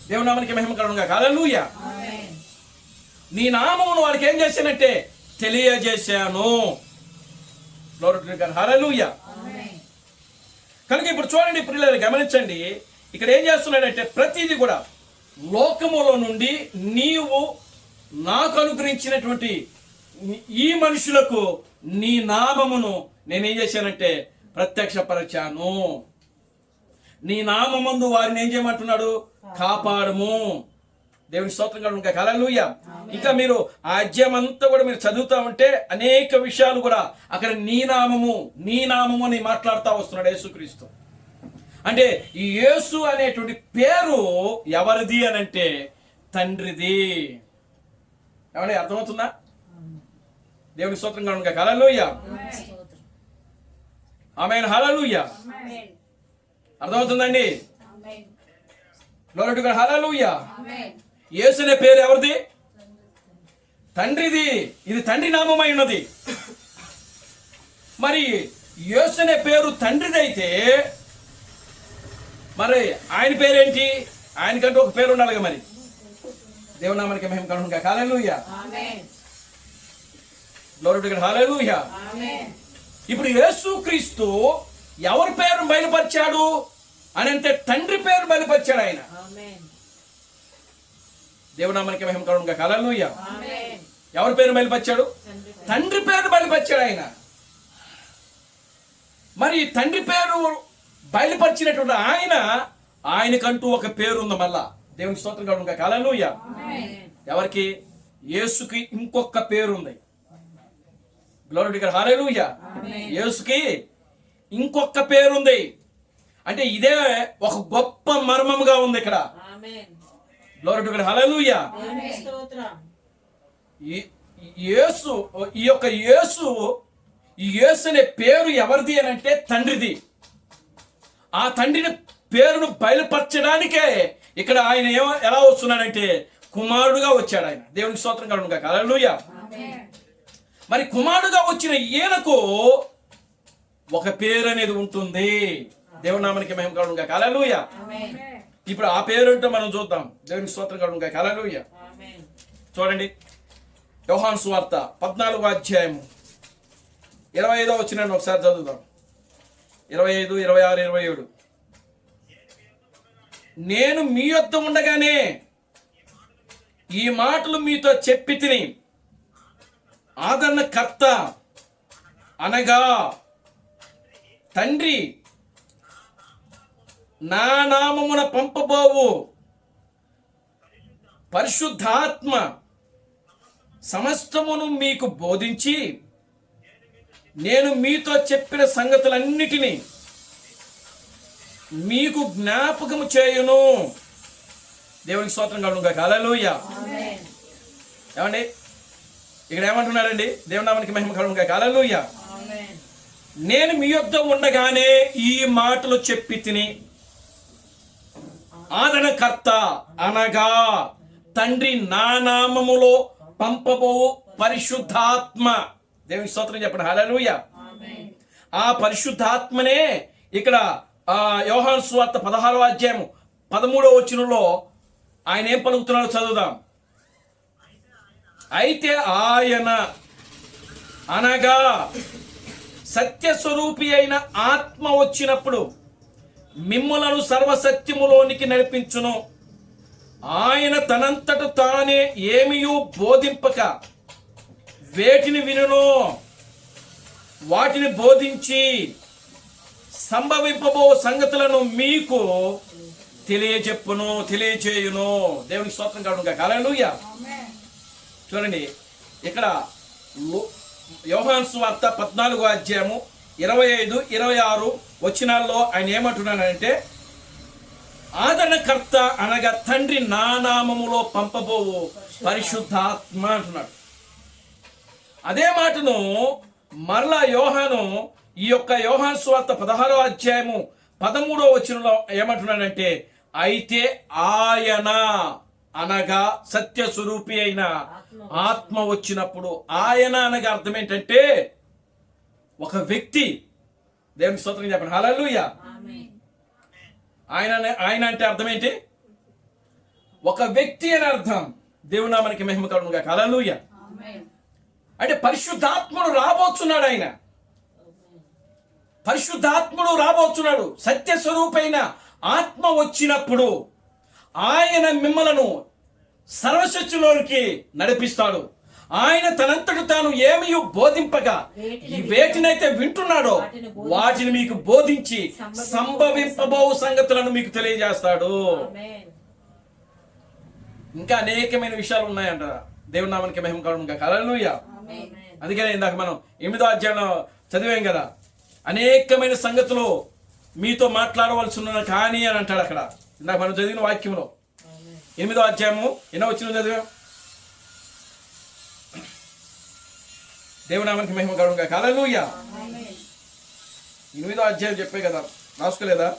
దేవుని నామానికి మహిమ కలుగునుగా. హల్లెలూయా. నీ నామమును వారికి ఏం చేశానంటే తెలియజేశాను. హల్లెలూయా. కనుక ఇప్పుడు చూడండి పిల్లలు, గమనించండి. ఇక్కడ ఏం చేస్తున్నాడంటే ప్రతిదీ కూడా లోకములో నుండి నీవు నాకు అనుగ్రహించినటువంటి ఈ మనుషులకు నీ నామమును నేనేం చేశానంటే ప్రత్యక్షపరచాను. నీ నామమందు వారిని ఏం చేయమంటున్నాడు? కాపాడము. దేవుని స్తోత్రం కలుగునుగా. హల్లెలూయా. ఇంకా మీరు ఆ అధ్యాయం అంతా కూడా మీరు చదువుతా ఉంటే అనేక విషయాలు కూడా అక్కడ నీ నామము అని మాట్లాడుతూ వస్తున్నాడు యేసుక్రీస్తు. అంటే ఈ యేసు అనేటువంటి పేరు ఎవరిది అని అంటే తండ్రిది. ఏమంటే అర్థమవుతుందా? దేవుని స్తోత్రం కలుగునుగా. హల్లెలూయా. ఆమేన్. హల్లెలూయా. అర్థమవుతుందండి? Glory to God. హల్లెలూయా. యేసు అనే పేరు ఎవరిది? తండ్రిది. ఇది తండ్రి నామమై ఉన్నది. మరి యేసు అనే పేరు తండ్రిది అయితే మరి ఆయన పేరేంటి? ఆయనకంటూ ఒక పేరు ఉండాలిగా. మరి దేవుని నామానికి మహిమ కలుగునుగా. Hallelujah. Glory to God. Hallelujah. ఇప్పుడు యేసుక్రీస్తు ఎవరి పేరు బయలుపరిచాడు అని అంటే తండ్రి పేరు బయలుపరిచాడు ఆయన. దేవుని నామానికి మహిమ కలుగునుగా. హల్లెలూయా. ఎవరి పేరు బయలుపరిచాడు? తండ్రి పేరు బయలుపరిచాడు ఆయన. మరి తండ్రి పేరు బయలుపరిచినటువంటి ఆయనకంటూ ఒక పేరు ఉంది. మళ్ళా దేవునికి స్తోత్రం కలుగునుగా. హల్లెలూయా. ఎవరికి? యేసుకి ఇంకొక పేరు ఉంది. Glory to God. హల్లెలూయా. యేసుకి ఇంకొక పేరు ఉంది. అంటే ఇదే ఒక గొప్ప మర్మముగా ఉంది ఇక్కడ. Glory to God. హల్లెలూయా. యేసు, ఈ యొక్క యేసు అనే పేరు ఎవరిది అని అంటే తండ్రిది. ఆ తండ్రిని పేరును బయలుపరచడానికే ఇక్కడ ఆయన ఎలా వస్తున్నాడంటే కుమారుడుగా వచ్చాడు ఆయన. దేవునికి స్తోత్రం కలుగునుగా. హల్లెలూయా. మరి కుమారుడుగా వచ్చిన ఈయనకు ఒక పేరు అనేది ఉంటుంది. దేవుని నామానికి మహిమ కలుగునుగా. హల్లెలూయా. ఇప్పుడు ఆ పేరు ఏంటో మనం చూద్దాం. దేవునికి స్తోత్రం కలుగునుగా. హల్లెలూయా. చూడండి, యోహాను సువార్త 14వ అధ్యాయము 25వ వచనాన్ని ఒకసారి చదువుదాం. 25, 26, 27. నేను మీ యొద్ద ఉండగానే ఈ మాటలు మీతో చెప్పి తిని, ఆదరణకర్త అనగా తండ్రి నా నామమున పంపబోవు పరిశుద్ధాత్మ సమస్తమును మీకు బోధించి నేను మీతో చెప్పిన సంగతులన్నిటినీ మీకు జ్ఞాపకము చేయును. దేవునికి స్తోత్రం కలుగును గాక. హల్లెలూయా. ఏమండి ఇక్కడ ఏమంటున్నాడండి? దేవుని నామానికి మహిమ కలుగును గాక. హల్లెలూయా. నేను మీ యొద్ద ఉండగానే ఈ మాటలు చెప్పి తిని, ఆదరణకర్త అనగా తండ్రి నా నామములో పంపబో పరిశుద్ధాత్మ. దేవుని స్తోత్రం చెప్పండి. హల్లెలూయా. ఆ పరిశుద్ధాత్మనే ఇక్కడ యోహాను సువార్త 16వ అధ్యాయం 13వ వచనంలో ఆయన ఏం పలుకుతున్నాడో చదువుదాం. అయితే ఆయన అనగా సత్యస్వరూపి అయిన ఆత్మ వచ్చినప్పుడు మిమ్ములను సర్వసత్యములోనికి నడిపించును. ఆయన తనంతట తానే ఏమియూ బోధింపక వేటిని వినును వాటిని బోధించి సంభవింపబో సంగతులను మీకు తెలియచేయును. దేవునికి స్తోత్రం కలుగును గాక. హల్లెలూయా. చూడండి, ఇక్కడ యోహాను సువార్త 14వ అధ్యాయము 25, 26 వచనాల్లో ఆయన ఏమంటున్నాడంటే, ఆదరణకర్త అనగా తండ్రి నా నామములో పంపబోవు పరిశుద్ధాత్మ అంటున్నాడు. అదే మాటను మరలా యోహాను ఈ యొక్క యోహాను సువార్త 16వ అధ్యాయము 13వ వచనంలో ఏమంటున్నాడంటే, అయితే ఆయన అనగా సత్య స్వరూపి అయిన ఆత్మ వచ్చినప్పుడు. ఆయన అనగా అర్థం ఏంటంటే ఒక వ్యక్తి. దేవునికి స్తోత్రం చెప్పండి. హల్లెలూయా. ఆయన అంటే అర్థం ఏంటి? ఒక వ్యక్తి అని అర్థం. దేవుని నామానికి మహిమ కలుగును గాక. హల్లెలూయా. అంటే పరిశుద్ధాత్ముడు రాబోతున్నాడు. ఆయన పరిశుద్ధాత్ముడు రాబోతున్నాడు. సత్య స్వరూపైన ఆత్మ వచ్చినప్పుడు ఆయన మిమ్మలను సర్వశక్తిలోనికి నడిపిస్తాడు. ఆయన తనంతట తాను ఏమీ బోధింపగా ఈ వేటినైతే వింటున్నాడో వాటిని మీకు బోధించి సంభవింపబో సంగతులను మీకు తెలియజేస్తాడు. ఇంకా అనేకమైన విషయాలు ఉన్నాయంట. దేవుని నామానికి మహిమ కలుగును గాక. హల్లెలూయా. అందుకనే ఇందాక మనం 8వ అధ్యాయంలో చదివాం కదా, అనేకమైన సంగతులు మీతో మాట్లాడవలసి ఉన్న కానీ అని అంటాడు అక్కడ. ఇందాక మనం చదివిన వాక్యంలో 8వ అధ్యాయము ఎన్నో వచ్చిన చదివాం. దేవుని నామానికి మహిమ కలుగును గాక. హల్లెలూయా. 8వ అధ్యాయం చెప్పే కదా, రాసుకోలేదా?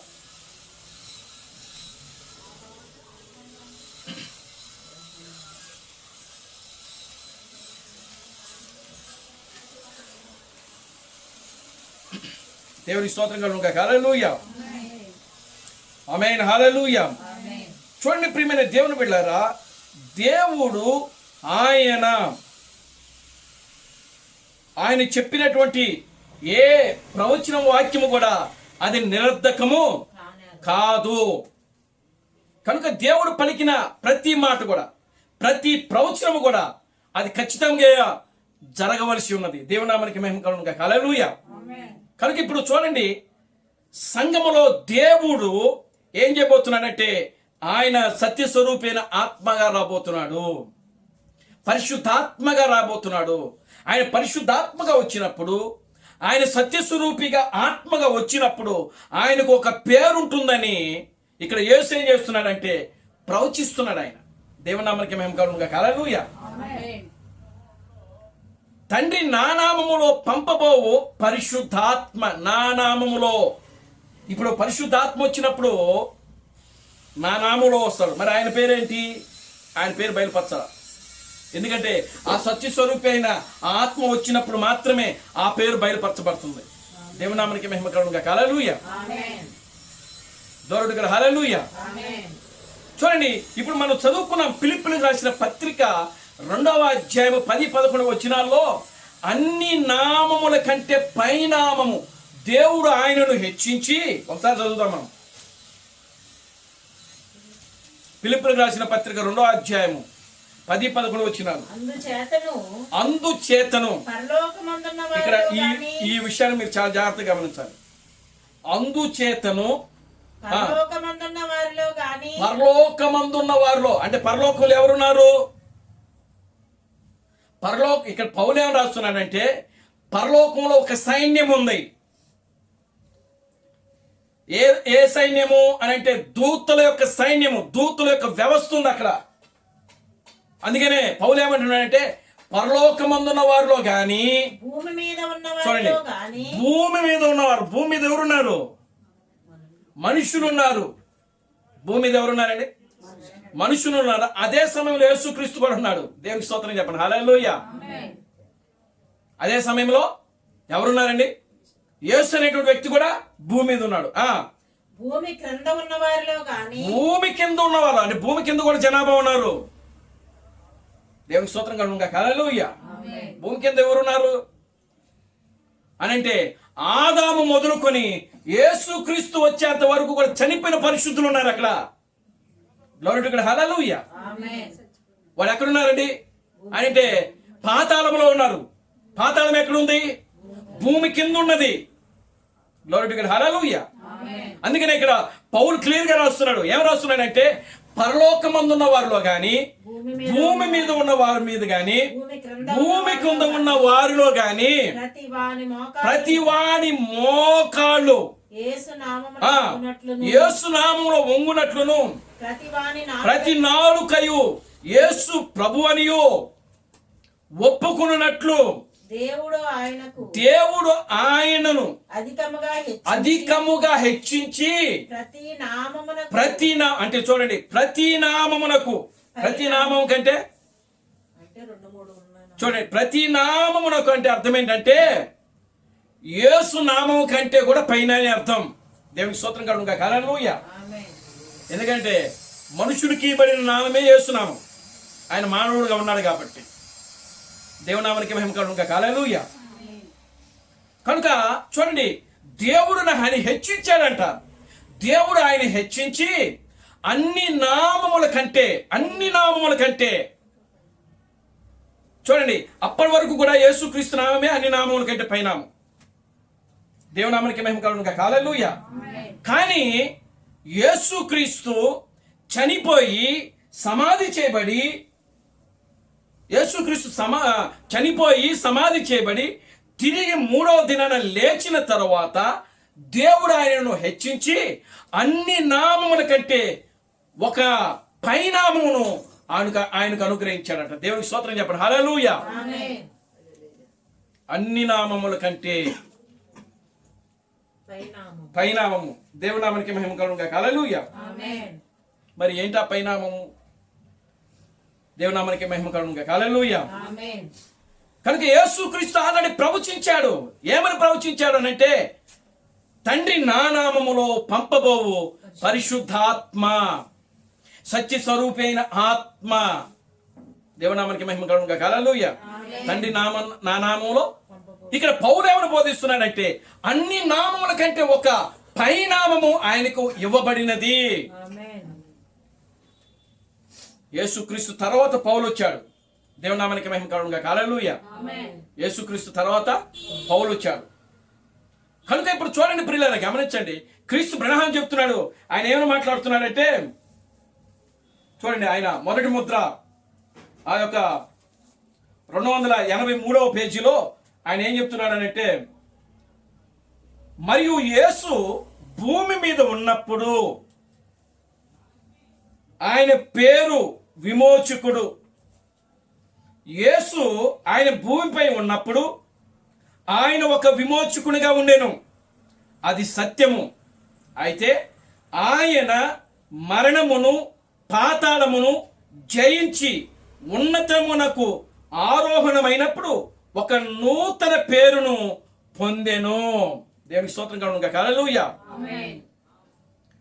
దేవుని స్తోత్రం కలుగును గాక. హల్లెలూయా. ఆమేన్. హల్లెలూయా. చూడండి ప్రియమైన దేవుని బిడ్డలారా, దేవుడు ఆయన చెప్పినటువంటి ఏ ప్రవచనం వాక్యము కూడా అది నిరర్ధకము కాదు. కనుక దేవుడు పలికిన ప్రతి మాట కూడా, ప్రతి ప్రవచనము కూడా అది ఖచ్చితంగా జరగవలసి ఉన్నది. దేవుని నామానికి మహిమ కలుగును గాక. హల్లెలూయా. కనుక ఇప్పుడు చూడండి, సంఘములో దేవుడు ఏం చేయబోతున్నాడంటే ఆయన సత్యస్వరూపైన ఆత్మగా రాబోతున్నాడు, పరిశుద్ధాత్మగా రాబోతున్నాడు. ఆయన పరిశుద్ధాత్మగా వచ్చినప్పుడు, ఆయన సత్యస్వరూపిగా ఆత్మగా వచ్చినప్పుడు ఆయనకు ఒక పేరుంటుందని ఇక్కడ యేసు ఏం చేస్తున్నాడంటే ప్రవచిస్తున్నాడు. ఆయన దేవుని నామానికి మహిమ కలుగును గాక. హల్లెలూయా. తండ్రి నా నామములో పంపబోవు పరిశుద్ధాత్మ. నా నామములో. ఇప్పుడు పరిశుద్ధాత్మ వచ్చినప్పుడు నా నామములో వస్తాడు. మరి ఆయన పేరేంటి? ఆయన పేరు బయలుపరచాల. ఎందుకంటే ఆ సత్యస్వరూపి అయిన ఆత్మ వచ్చినప్పుడు మాత్రమే ఆ పేరు బయలుపరచబడుతుంది. దేవుని నామానికి మహిమ కలుగును గాక. హల్లెలూయా. దూరుడు గారు హల్లెలూయా. చూడండి, ఇప్పుడు మనం చదువుకున్న ఫిలిప్పీయులకు రాసిన పత్రిక 2వ అధ్యాయము 10-11 వచనాల్లో అన్ని నామముల కంటే పైనామము దేవుడు ఆయనను హెచ్చించి, ఒకసారి చదువుదాం మనం. ఫిలిప్పీయులకు రాసిన పత్రిక 2వ అధ్యాయము 10-11 వచనాలు. అందుచేతను ఇక్కడ ఈ విషయాన్ని మీరు చాలా జాగ్రత్తగా గమనించాలి. అందుచేతను పరలోకమందున్న వారిలో, అంటే పరలోకంలో ఎవరున్నారు? ఇక్కడ పౌలు ఏమని రాస్తున్నాడంటే పరలోకంలో ఒక సైన్యం ఉంది. ఏ సైన్యము అని అంటే దూతల యొక్క సైన్యము, దూతల యొక్క వ్యవస్థ ఉంది అక్కడ. అందుకనే పౌలు ఏమంటున్నాడంటే పరలోకమందున్న వారిలో గాని, చూడండి, భూమి మీద ఉన్నవారు, భూమి మీద ఎవరున్నారు? మనుషులు ఉన్నారు. భూమి మీద ఎవరున్నారండి? మనుషులు ఉన్నారు. అదే సమయంలో యేసుక్రీస్తు కూడా ఉన్నాడు. దేవునికి స్తోత్రం చెప్పండి. హల్లెలూయా. అదే సమయంలో ఎవరున్నారండి? యేసు అనేటువంటి వ్యక్తి కూడా భూమి మీద ఉన్నాడు. భూమి కింద ఉన్న వారిలో గాని, భూమి కింద ఉన్నవారు అంటే భూమి కింద కూడా జనాభా ఉన్నారు. దేవునికి స్తోత్రం కలుగుగా. హల్లెలూయా. భూమి కింద ఎవరున్నారు అని అంటే ఆదాము మొదలుకొని యేసుక్రీస్తు వచ్చేంత వరకు కూడా చనిపోయిన పరిశుద్ధులు ఉన్నారు అక్కడ. Glory to God. హల్లెలూయా. వాళ్ళు ఎక్కడున్నారండి అని అంటే పాతాళంలో ఉన్నారు. పాతాళం ఎక్కడుంది? భూమి కింద ఉన్నది. Glory to God. హల్లెలూయా. అందుకనే ఇక్కడ పౌలు క్లియర్ గా రాస్తున్నాడు. ఏం రాస్తున్నాడంటే పరలోకమందున్న వారిలో గాని, భూమి మీద ఉన్న వారి మీద గాని, భూమి కింద ఉన్న వారిలో గాని ప్రతి వాని మోకాళ్ళు యేసు నామములో వంగునట్లును ప్రతి నాలుకయు యేసు ప్రభు అనియు ఒప్పుకున్నట్లు దేవుడు ఆయనను అధికముగా హెచ్చించి అంటే చూడండి, ప్రతి నామమునకు, ప్రతి నామం కంటే చూడండి, ప్రతి నామమునకు అంటే అర్థం ఏంటంటే యేసు నామం కంటే కూడా పైన అని అర్థం. దేవునికి స్తోత్రం కలుగుగా. హల్లెలూయా. ఎందుకంటే మనుషుడికి ఇవ్వబడిన నామమే యేసు నామం. ఆయన మానవుడుగా ఉన్నాడు కాబట్టి. దేవునామానికి మహిమ కలుగుగా. హల్లెలూయా. కనుక చూడండి, దేవుడు ఆయన హెచ్చించాడంట. దేవుడు ఆయన హెచ్చించి అన్ని నామముల కంటే చూడండి, అప్పటి వరకు కూడా యేసుక్రీస్తు నామమే అన్ని నామముల కంటే పైనామం. దేవునామానికి మహిమ కలుగుగా. హల్లెలూయా. కానీ యేసుక్రీస్తు చనిపోయి సమాధి చేయబడి, తిరిగి 3వ దినాన లేచిన తరువాత దేవుడు ఆయనను హెచ్చించి అన్ని నామముల కంటే ఒక పైనామమును ఆయనకు అనుగ్రహించాడట. దేవునికి స్తోత్రం చెప్పండి. హల్లెలూయా. అన్ని నామముల కంటే పైనామము. దేవునామానికి మహిమ కలుగుగా. హల్లెలూయా. మరి ఏంటా పైనామము? దేవునామానికి మహిమ కలుగుగా. హల్లెలూయా. కనుక యేసుక్రీస్తు ఆల్రెడీ ప్రవచించాడు. ఏమని ప్రవచించాడు అనంటే తండ్రి నా నామములో పంపబోవు పరిశుద్ధాత్మ, సత్య స్వరూపైన ఆత్మ. దేవునామానికి మహిమ కలుగుగా. హల్లెలూయా. తండ్రి నా నామములో. ఇక్కడ పౌలు ఏమని బోధిస్తున్నాడంటే అన్ని నామముల కంటే ఒక పైనామము ఆయనకు ఇవ్వబడినది. యేసుక్రీస్తు తర్వాత పౌలు వచ్చాడు. దేవునామానికి మహిమ కలుగుగా. హల్లెలూయా. యేసుక్రీస్తు తర్వాత పౌలు వచ్చాడు. కనుక ఇప్పుడు చూడండి ప్రియులారా, గమనించండి. క్రీస్తు బ్రహ్మం చెప్తున్నాడు. ఆయన ఏమని మాట్లాడుతున్నాడంటే చూడండి, ఆయన మొదటి ముద్ర ఆ యొక్క 283వ పేజీలో ఆయన ఏం చెప్తున్నాడనంటే, మరియు యేసు భూమి మీద ఉన్నప్పుడు ఆయన పేరు విమోచకుడు. యేసు ఆయన భూమిపై ఉన్నప్పుడు ఆయన ఒక విమోచకునిగా ఉండెను. అది సత్యము. అయితే ఆయన మరణమును పాతాళమును జయించి ఉన్నతమునకు ఆరోహణమైనప్పుడు ఒక నూతన పేరును పొందెను. దేవునికి స్తోత్రం కలుగుగా. హల్లెలూయా.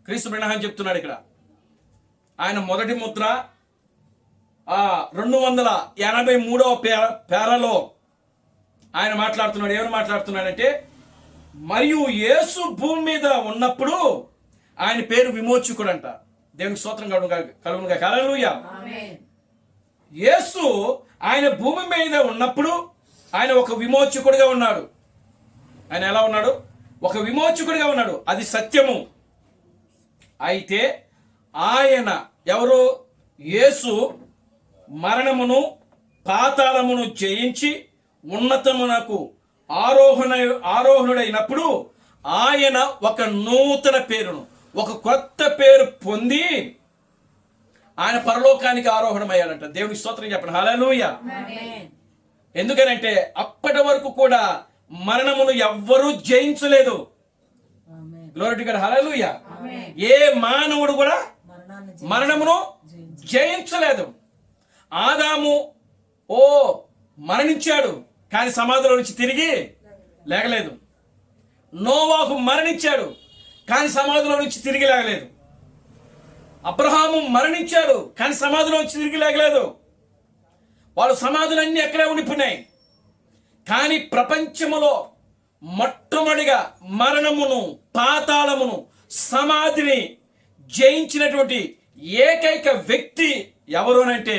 క్రీస్తు బ్రహ్మం చెప్తున్నాడు ఇక్కడ. ఆయన మొదటి ముద్ర 283వ పేరాలో ఆయన మాట్లాడుతున్నాడు. ఏమని మాట్లాడుతున్నాడంటే, మరియు యేసు భూమి మీద ఉన్నప్పుడు ఆయన పేరు విమోచకుడు అంట. దేవునికి స్తోత్రం కలుగునుగా. హల్లెలూయా. యేసు ఆయన భూమి మీద ఉన్నప్పుడు ఆయన ఒక విమోచకుడిగా ఉన్నాడు. ఆయన ఎలా ఉన్నాడు? ఒక విమోచకుడిగా ఉన్నాడు. అది సత్యము. అయితే ఆయన ఎవరు? యేసు మరణమును పాతాళమును జయించి ఉన్నతమునకు ఆరోహణుడైనప్పుడు ఆయన ఒక నూతన పేరును, ఒక కొత్త పేరు పొంది ఆయన పరలోకానికి ఆరోహణమయ్యాడంట. దేవునికి స్తోత్రం చెప్పండి. హల్లెలూయా. ఎందుకనంటే అప్పటి వరకు కూడా మరణమును ఎవ్వరూ జయించలేదు. Glory to God. హల్లెలూయా. ఏ మానవుడు కూడా మరణమును జయించలేదు. ఆదాము మరణించాడు, కానీ సమాధిలో నుంచి తిరిగి లేగలేదు. నోవాహు మరణించాడు, కానీ సమాధిలో నుంచి తిరిగి లేగలేదు. అబ్రహాము మరణించాడు, కానీ సమాధిలో నుంచి తిరిగి లేగలేదు. వాళ్ళ సమాధులన్నీ ఎక్కడే ఉండిపోయినాయి. కానీ ప్రపంచములో మొట్టమొదటిగా మరణమును, పాతాళమును, సమాధిని జయించినటువంటి ఏకైక వ్యక్తి ఎవరు అంటే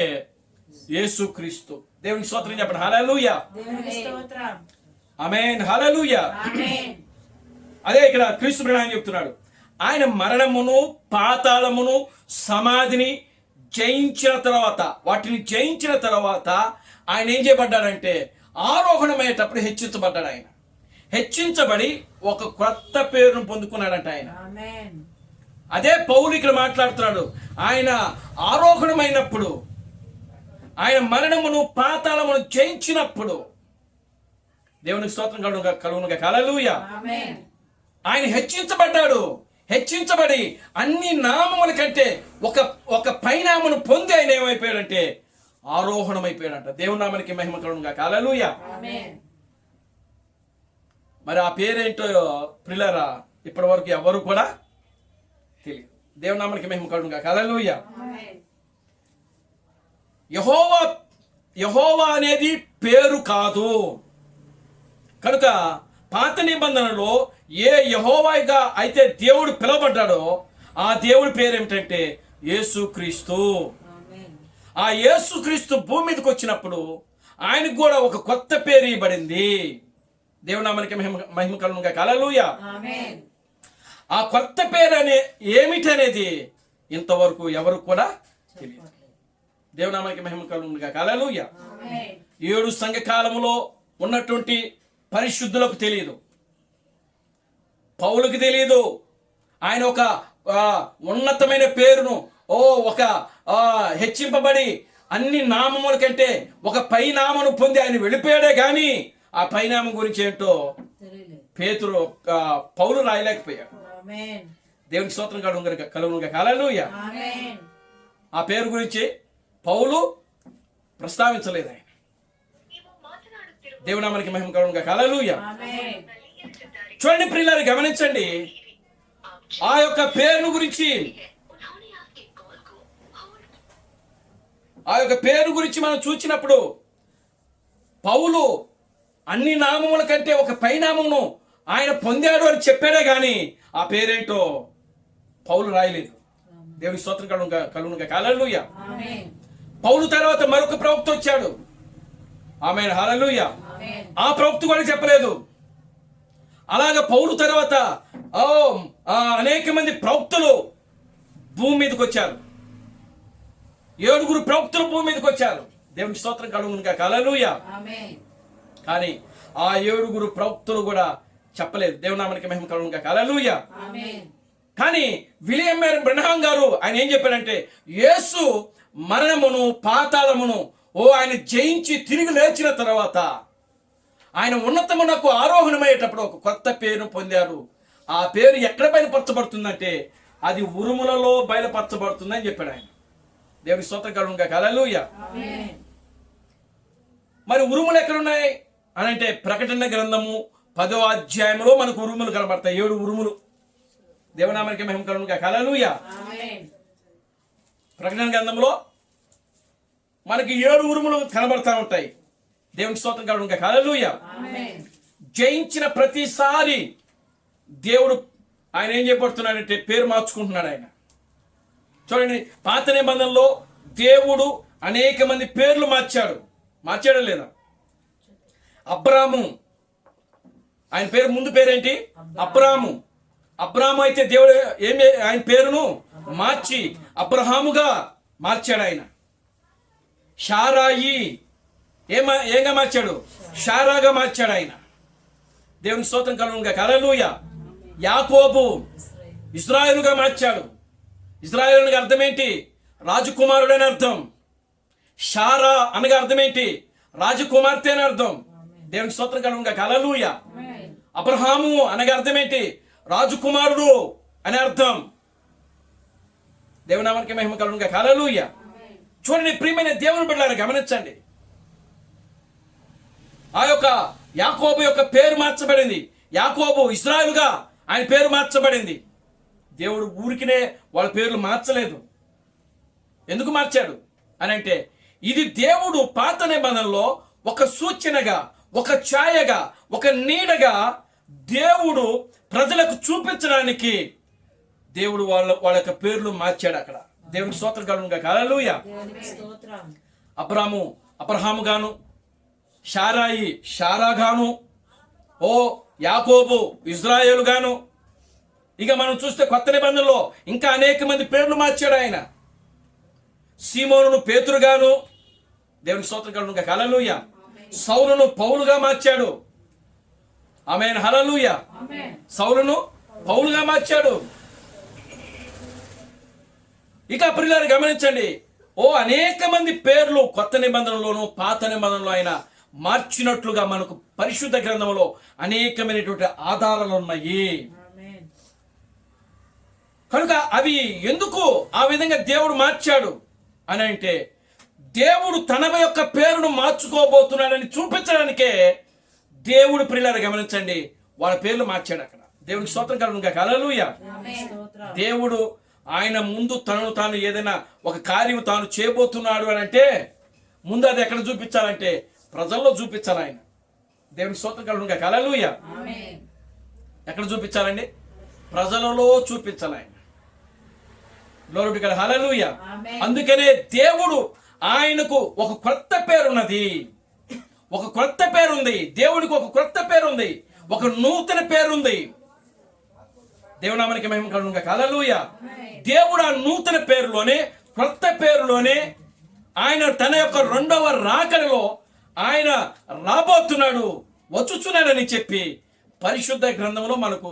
యేసుక్రీస్తు. దేవునికి స్తోత్రం చెప్పండి. హల్లెలూయా. ఆమేన్. హల్లెలూయా. అదే ఇక్కడ క్రీస్తు ప్రణాళిక చెప్తున్నాడు. ఆయన మరణమును, పాతాళమును, సమాధిని జయించిన తర్వాత, వాటిని జయించిన తర్వాత ఆయన ఏం చేయబడ్డాడంటే ఆరోహణమయ్యేటప్పుడు హెచ్చించబడ్డాడు. ఆయన హెచ్చించబడి ఒక కొత్త పేరును పొందుకున్నాడంట ఆయన. అదే పౌలు ఇక్కడ మాట్లాడుతున్నాడు. ఆయన ఆరోహణమైనప్పుడు, ఆయన మరణమును, పాతాళమును జయించినప్పుడు, దేవునికి స్తోత్రం కలుగునుగా. హల్లెలూయా. ఆయన హెచ్చించబడ్డాడు. హెచ్చించబడి అన్ని నామముల కంటే ఒక పైనామను పొంది ఆయన ఏమైపోయాడంటే ఆరోహణమైపోయాడంట. దేవుని నామానికి మహిమ కలుగునుగా. హల్లెలూయా. మరి ఆ పేరేంటో ప్రియులారా ఇప్పటి వరకు ఎవరు కూడా తెలియదు. దేవుని నామానికి మహిమ కలుగునుగా. హల్లెలూయా. యెహోవా అనేది పేరు కాదు. కనుక పాత నిబంధనలో ఏ యెహోవాగా అయితే దేవుడు పిలువబడ్డాడో ఆ దేవుడి పేరు ఏమిటంటే యేసుక్రీస్తు. ఆ యేసుక్రీస్తు భూమి మీదకి వచ్చినప్పుడు ఆయనకు కూడా ఒక కొత్త పేరు ఇవ్వబడింది. దేవుని నామానికి మహిమ కలుగునుగా. హల్లెలూయా. ఆ కొత్త పేరు ఏమిటనేది ఇంతవరకు ఎవరు కూడా తెలియదు. దేవుని నామానికి మహిమ కలుగునుగా. హల్లెలూయా. 7 సంఘకాలములో ఉన్నటువంటి పరిశుద్ధులకు తెలియదు, పౌలుకి తెలియదు. ఆయన ఒక ఉన్నతమైన పేరును ఒక హెచ్చింపబడి అన్ని నామముల కంటే ఒక పైనామను పొంది ఆయన వెళ్ళిపోయాడే గాని ఆ పైనామం గురించి ఏంటో పౌలు రాయలేకపోయాడు. దేవునికి స్తోత్రం కలుగునుగా. హల్లెలూయా. ఆ పేరు గురించి పౌలు ప్రస్తావించలేదు. ఆయన దేవుని నామానికి మహిమ కలుగునుగా. హల్లెలూయా. చూడండి ప్రియులారా, గమనించండి. ఆ యొక్క పేరును గురించి మనం చూచినప్పుడు పౌలు అన్ని నామముల కంటే ఒక పైనామమును ఆయన పొందాడు అని చెప్పాడే గాని ఆ పేరేంటో పౌలు రాయలేదు. దేవునికి స్తోత్రం కలుగునుగా. హల్లెలూయా. పౌలు తర్వాత మరొక ప్రవక్త వచ్చాడు. ఆమేన్. హల్లెలూయా. ఆ ప్రవక్త కూడా చెప్పలేదు. అలాగా పౌలు తర్వాత అనేక మంది ప్రవక్తలు భూమి మీదకి వచ్చారు. 7 ప్రవక్తలు భూమి మీదకి వచ్చారు. దేవునికి స్తోత్రం కలుగునుగా. హల్లెలూయా. కానీ ఆ 7 ప్రవక్తలు కూడా చెప్పలేదు. దేవుని నామానికి మహిమ కలుగునుగా. హల్లెలూయా. కానీ విలియం బ్రనహాం గారు ఆయన ఏం చెప్పారంటే యేసు మరణమును, పాతాళమును ఆయన జయించి తిరిగి లేచిన తర్వాత ఆయన ఉన్నతమునకు ఆరోహణమయ్యేటప్పుడు ఒక కొత్త పేరు పొందారు. ఆ పేరు ఎక్కడ బయలుపరచబడుతుందంటే అది ఉరుములలో బయలుపరచబడుతుందని చెప్పాడు ఆయన. దేవుని స్తోత్రం కలుగునుగా. హల్లెలూయా. మరి ఉరుములు ఎక్కడున్నాయి అని అంటే ప్రకటన గ్రంథము 10వ అధ్యాయంలో మనకు ఉరుములు కనబడతాయి. 7 ఉరుములు. దేవనామానికి మహిమ కలుగునుగా. హల్లెలూయా. ప్రకటన గ్రంథంలో మనకి 7 ఉరుములు కనబడతా ఉంటాయి. దేవునికి స్తోత్రం కలుగును గాక. హల్లెలూయా. జయించిన ప్రతిసారి దేవుడు ఆయన ఏం చేయబడుతున్నాడంటే పేరు మార్చుకుంటున్నాడు. ఆయన చూడండి, పాత నిబంధనలో దేవుడు అనేక మంది పేర్లు మార్చాడా లేదా? అబ్రాము, ఆయన పేరు ముందు పేరేంటి? అబ్రాము అయితే దేవుడు ఆయన పేరును మార్చి అబ్రహాముగా మార్చాడు. ఆయన షారాయి ఏంగా మార్చాడు? షారాగా మార్చాడు ఆయన. దేవుని స్తోత్రం కలుగును గాక. హల్లెలూయా. యాకోబు ఇశ్రాయేలుగా మార్చాడు. ఇశ్రాయేలు అనగా అర్థం ఏంటి? రాజకుమారుడు అని అర్థం. షారా అనగా అర్థం ఏంటి? రాజకుమార్తె అని అర్థం. దేవునికి స్తోత్రం కలుగును గాక. హల్లెలూయా. అబ్రహాము అనగా అర్థం ఏంటి? రాజకుమారుడు అని అర్థం. దేవుని నామానికి మహిమ కలుగును గాక. హల్లెలూయా. చూడండి ప్రియమైన దేవుని బిడ్డలారా, గమనించండి. ఆ యొక్క యాకోబు యొక్క పేరు మార్చబడింది. యాకోబు ఇశ్రాయేలుగా ఆయన పేరు మార్చబడింది. దేవుడు ఊరికినే వాళ్ళ పేర్లు మార్చలేదు. ఎందుకు మార్చాడు అని అంటే, ఇది దేవుడు పాత నిబంధనలో ఒక సూచనగా, ఒక ఛాయగా, ఒక నీడగా దేవుడు ప్రజలకు చూపించడానికి దేవుడు వాళ్ళ యొక్క పేర్లు మార్చాడు అక్కడ. దేవునికి స్తోత్రం కలుగును గాక. హల్లెలూయా. అబ్రహాము గాను, షారాయి షారా గాను, యాకోబు ఇజ్రాయేలు గాను. ఇక మనం చూస్తే కొత్త నిబంధనలో ఇంకా అనేక మంది పేర్లు మార్చాడు ఆయన. సీమోనును పేతురుగాను, దేవునికి స్తోత్రం కలుగును గాక. హల్లెలూయా. సౌలును పౌలుగా మార్చాడు. ఆమేన్. హల్లెలూయా. సౌలును పౌలుగా మార్చాడు. ఇక ప్రియులారా గమనించండి, అనేక మంది పేర్లు కొత్త నిబంధనలోను పాత నిబంధనలో ఆయన మార్చినట్లుగా మనకు పరిశుద్ధ గ్రంథంలో అనేకమైనటువంటి ఆధారాలు ఉన్నాయి. కనుక అవి ఎందుకు ఆ విధంగా దేవుడు మార్చాడు అని అంటే, దేవుడు తన యొక్క పేరును మార్చుకోబోతున్నాడని చూపించడానికే దేవుడు ప్రియులారా గమనించండి వాళ్ళ పేర్లు మార్చాడు అక్కడ. దేవుడికి స్తోత్రం కలుగును గాక. హల్లెలూయా. దేవుడు ఆయన ముందు తనను తాను ఏదైనా ఒక కార్యం తాను చేయబోతున్నాడు అని అంటే ముందు అది ఎక్కడ చూపించాలంటే ప్రజల్లో చూపించాలి ఆయన. దేవునికి స్తోత్రం కలుగును గాక. హల్లెలూయా. ఎక్కడ చూపించాలండి? ప్రజలలో చూపించాలి ఆయన. Glory to God. హల్లెలూయా. అందుకనే దేవుడు ఆయనకు ఒక కొత్త పేరున్నది, ఒక కొత్త పేరుంది. దేవుడికి ఒక కొత్త పేరుంది, ఒక నూతన పేరుంది. దేవునామానికి మహిమ కలుగును గాక. హల్లెలూయా. దేవుడు ఆ నూతన పేరులోనే, కొత్త పేరులోనే ఆయన తన యొక్క 2వ రాకడలో ఆయన రాబోతున్నాడు, వచ్చుచున్నాడని చెప్పి పరిశుద్ధ గ్రంథంలో మనకు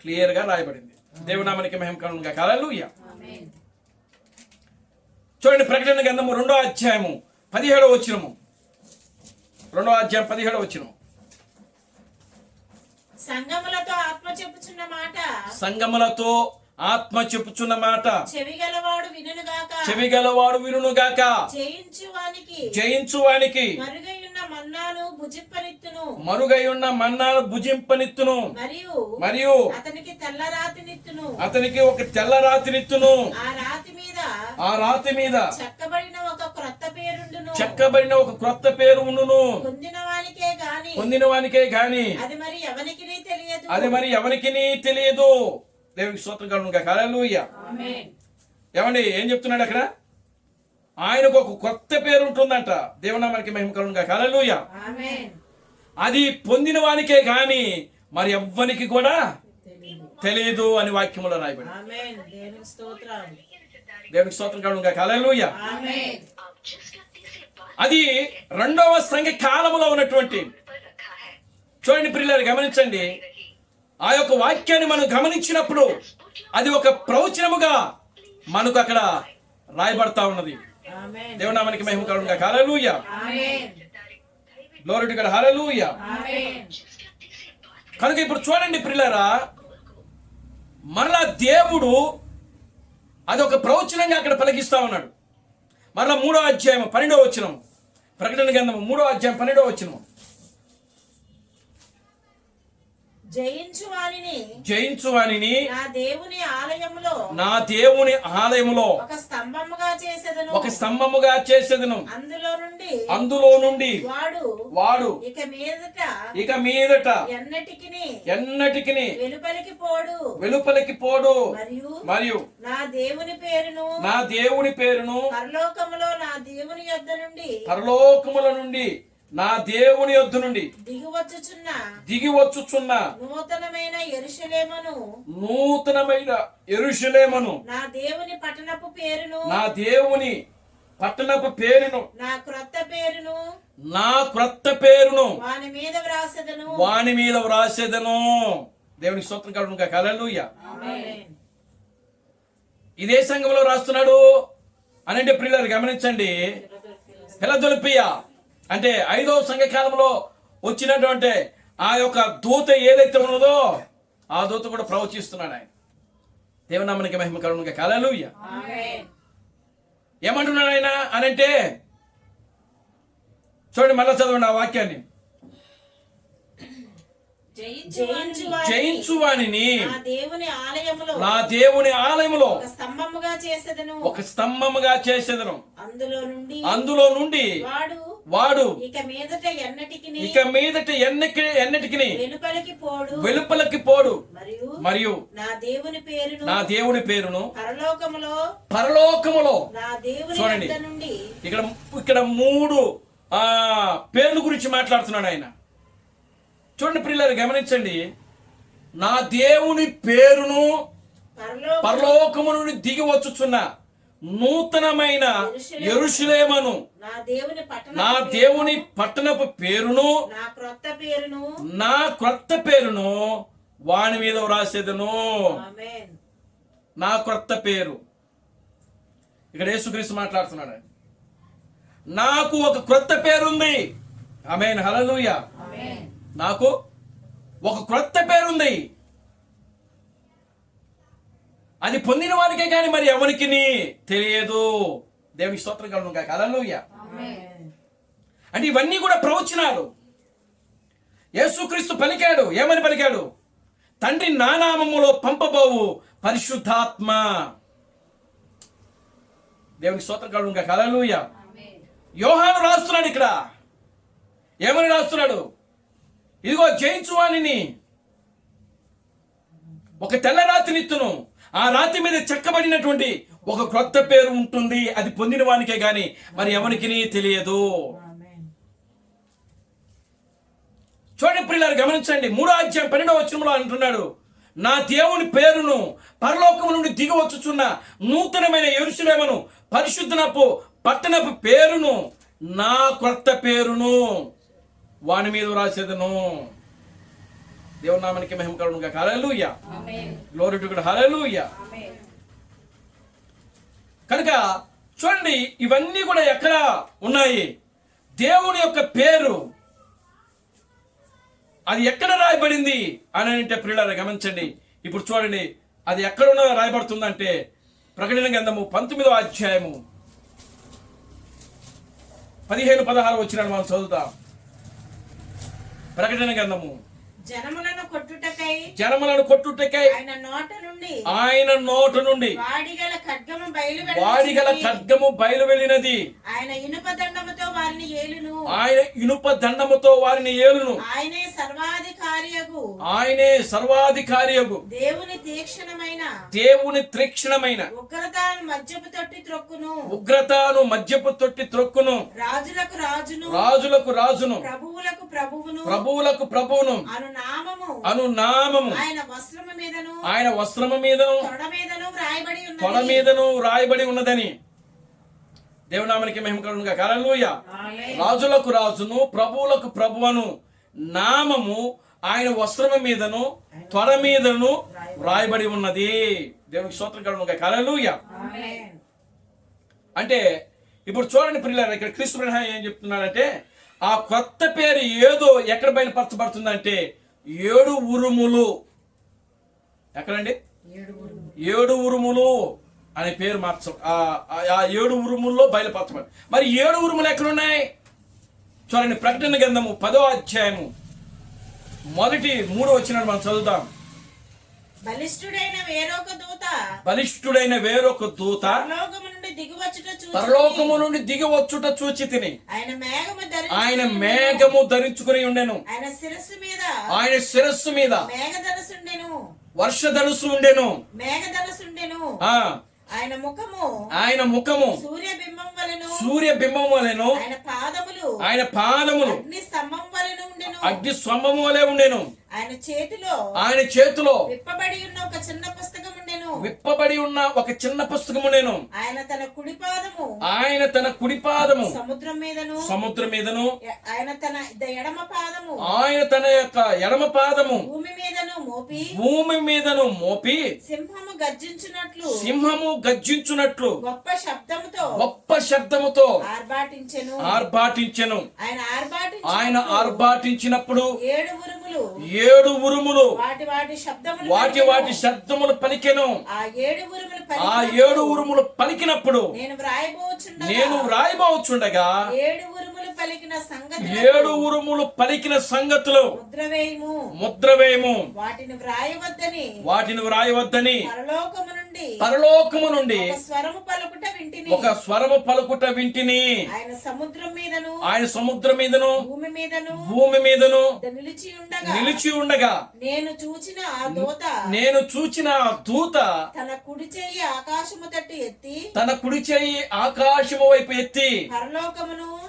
క్లియర్ గా రాయబడింది. దేవునామానికి మహిమ కలుగును గాక. హల్లెలూయా. చూడండి, ప్రకటన గ్రంథము 2వ అధ్యాయము 17వ వచనము. 2వ అధ్యాయం 17వ వచనము. సంగములతో ఆత్మ చెప్పుచున్న మాట, సంగములతో ఆత్మ చెప్పుచున్న మాట చెవిగలవాడు వినును గాక. జయించువానికి మరుగై ఉన్న మన్నాను భుజింపనిత్తును, మరియు అతనికి ఒక తెల్ల రాతినిత్తును. ఆ రాతి మీద చెక్కబడిన ఒక క్రొత్త పేరు ఉండును. పొందిన వానికే గాని అది మరి ఎవరికి తెలియదు. దేవునికి స్తోత్రం కలుగును గాక. హల్లెలూయా. ఏమండి ఏం చెప్తున్నాడు అక్కడ? ఆయనకు ఒక కొత్త పేరు ఉంటుందంట. దేవునామానికి మహిమ కలుగును గాక. హల్లెలూయా. అది పొందిన వానికే గాని మరి ఎవ్వనికి కూడా తెలియదు అని వాక్యములో రాయబడి. దేవునికి స్తోత్రం కలుగును గాక. హల్లెలూయా. అది 2వ సంఘ కాలంలో ఉన్నటువంటి, చూడండి ప్రియులారా గమనించండి, ఆ యొక్క వాక్యాన్ని మనం గమనించినప్పుడు అది ఒక ప్రవచనముగా మనకు అక్కడ రాయబడతా ఉన్నది. దేవునామానికి మహిమ కలుగును గాక. Hallelujah. Glory to God. Hallelujah. కనుక ఇప్పుడు చూడండి ప్రియులారా, మరలా దేవుడు అది ఒక ప్రవచనంగా అక్కడ పలికిస్తా ఉన్నాడు. మరలా 3వ అధ్యాయం 12వ వచనం, ప్రకటన గ్రంథము 3వ అధ్యాయం 12వ వచనం. జయించువానిని నా దేవుని ఆలయములో ఒక ఒక స్తంభముగా చేసేదను అందులో నుండి వాడు ఇక మీదట ఎన్నటికిని వెలుపలికి పోడు మరియు నా దేవుని పేరును పరలోకముల నుండి నా దేవుని యొద్ద నుండి దిగివచ్చుచున్న నూతనమైన యెరూషలేమును నా దేవుని పట్టణపు పేరును నా క్రొత్త పేరును వాని మీద వ్రాసెదను దేవునికి స్తోత్రం కలుగును గాక. హల్లెలూయా. ఇదే సంఘంలో రాస్తున్నాడు అనంటే ప్రియులారు గమనించండి. ఫిలదెల్ఫియా అంటే 5వ సంఘకాలంలో వచ్చినటువంటి ఆ యొక్క దూత ఏదైతే ఉన్నదో ఆ దూత కూడా ప్రవచిస్తున్నాడు ఆయన. దేవుని నామానికి మహిమ కలుగును గాక. హల్లెలూయా. ఏమంటున్నాడు ఆయన అనంటే చూడండి, మళ్ళా చదవండి ఆ వాక్యాన్ని. జయించువానిని నా దేవుని ఆలయములో ఒక స్తంభముగా చేసేదను అందులో నుండి వాడు ఇక మీదట ఎన్నటికి వెలుపలికి పోడు మరియు నా దేవుని పేరును పరలోకములో చూడండి. ఇక్కడ 3 పేర్ల గురించి మాట్లాడుతున్నాడు ఆయన. చూడండి ప్రియులారు గమనించండి. నా దేవుని పేరును పరలోకము నుండి దిగి వచ్చుచున్న నూతనమైన యెరూషలేమును నా దేవుని పట్టణపు పేరును నా క్రొత్త పేరును వాని మీద వ్రాసేదను. నా క్రొత్త పేరు ఇక్కడ యేసుక్రీస్తు మాట్లాడుతున్నాడు. నాకు ఒక క్రొత్త పేరుంది. ఆమేన్. హల్లెలూయా. నాకు ఒక క్రొత్త పేరుంది. అది పొందిన వారికే కానీ మరి ఎవరికి తెలియదు. దేవునికి స్తోత్రం కలుగును గాక. హల్లెలూయా. అంటే ఇవన్నీ కూడా ప్రవచనాలు. యేసుక్రీస్తు పలికాడు. ఏమని పలికాడు? తండ్రి నా నామములో పంపబోవు పరిశుద్ధాత్మ. దేవునికి స్తోత్రం కలుగును గాక. హల్లెలూయా. యోహాను రాస్తున్నాడు ఇక్కడ. ఏమని రాస్తున్నాడు? ఇదిగో జయించువానిని ఒక తెల్ల రాతినిత్తును, ఆ రాతి మీద చెక్కబడినటువంటి ఒక క్రొత్త పేరు ఉంటుంది. అది పొందిన వానికే గాని మరి ఎవరికి తెలియదు. చూడండి ప్రియులారు గమనించండి. 3వ అధ్యాయం 12వ వచనంలో అంటున్నాడు, నా దేవుని పేరును పరలోకము నుండి దిగి వచ్చుచున్న నూతనమైన యెరూషలేమును పరిశుద్ధనపు పట్టణపు పేరును నా క్రొత్త పేరును వాని మీద వ్రాసేదను. దేవుని నామానికి మహిమ కలుగును గాక. Hallelujah. Glory to God. Hallelujah. కనుక చూడండి, ఇవన్నీ కూడా ఎక్కడ ఉన్నాయి? దేవుని యొక్క పేరు అది ఎక్కడ రాయబడింది అని అంటే ప్రియులారా గమనించండి. ఇప్పుడు చూడండి, అది ఎక్కడ రాయబడుతుందంటే ప్రకటన గ్రంథము 19వ అధ్యాయము 15-16 వచనాలు మనం చదువుతాం. ప్రకటన గ్రంథము జనములను కొట్టుటకై ఆయన నోట నుండి వాడిగల ఖడ్గము బయలు వెళ్ళినది. ఆయన ఇనుప దండముతో వారిని ఏలును. ఆయనే సర్వాధికారియగు దేవుని తీక్షణమైన ఉగ్రతను మద్యపు తొట్టి త్రొక్కును. రాజులకు రాజును ప్రభువులకు ప్రభువును అను నామము ఆయన వస్త్రము మీదను తొడ మీదను రాయబడి ఉన్నదని. దేవునామానికి మహిమ కలుగును గాక. హల్లెలూయా. రాజులకు రాజును ప్రభువులకు ప్రభువును నామము ఆయన వస్త్రము మీదను తొడ మీదను రాయబడి ఉన్నది. దేవునికి స్తోత్రం కలుగును గాక. హల్లెలూయా. అంటే ఇప్పుడు చూడండి ప్రియులారా, ఇక్కడ క్రీస్తు ప్రభువు ఏం చెప్తున్నాడంటే ఆ కొత్త పేరు ఏదో ఎక్కడ బయలుపరచబడుతుందంటే 7 ఉరుములు. ఎక్కడండి? 7 ఉరుములు అనే పేరు మార్చ ఆ 7 ఉరుముల్లో బయలుపరచబడి. మరి 7 ఉరుములు ఎక్కడున్నాయి చూడండి. ప్రకటన గ్రంథము 10వ అధ్యాయము మొదటి 3 వచనాలు మనం చదువుతాం. బలిష్ఠుడైన వేరొక దూత పరలోకము నుండి నుండి దిగి వచ్చుట చూచి తిని ఆయన ఆయన మేఘము ధరించుకుని ఉండెను. ఆయన శిరస్సు మీద ఆయన మేఘధనుసుండెను వర్షధనుసు ఉండెను. మేఘధనుసుండెను ఆ ఆయన ముఖము సూర్యబింబం వలెను. ఆయన పాదములు అగ్ని స్తంభము వలె ఉండెను. ఆయన చేతిలో విప్పబడి ఉన్న ఒక చిన్న పుస్తకం ఉండెను. ఆయన తన కుడి పాదము సముద్రం మీదను ఆయన తన యొక్క ఎడమ పాదము భూమి మీదను మోపి సింహము గర్జించున్నట్లు గొప్ప శబ్దముతో ఆర్భాటించెను. ఆయన ఆర్భాటించినప్పుడు 7 ఉరుములు వాటి శబ్దములు పలికెను. ఆ 7 ఉరుములు పలికినప్పుడు నేను వ్రాయబోచుండగా 7 ఉరుములు పలికిన సంగతులు ముద్రవేయము. వాటిని వ్రాయవద్దని పరలోకము నుండి ఒక స్వరము పలుకుట వింటిని. ఆయన సముద్రం మీదను భూమి మీదను నిలిచి ఉండగా నేను చూచిన ఆ దూత తన కుడి చెయ్యి ఆకాశము వైపు ఎత్తి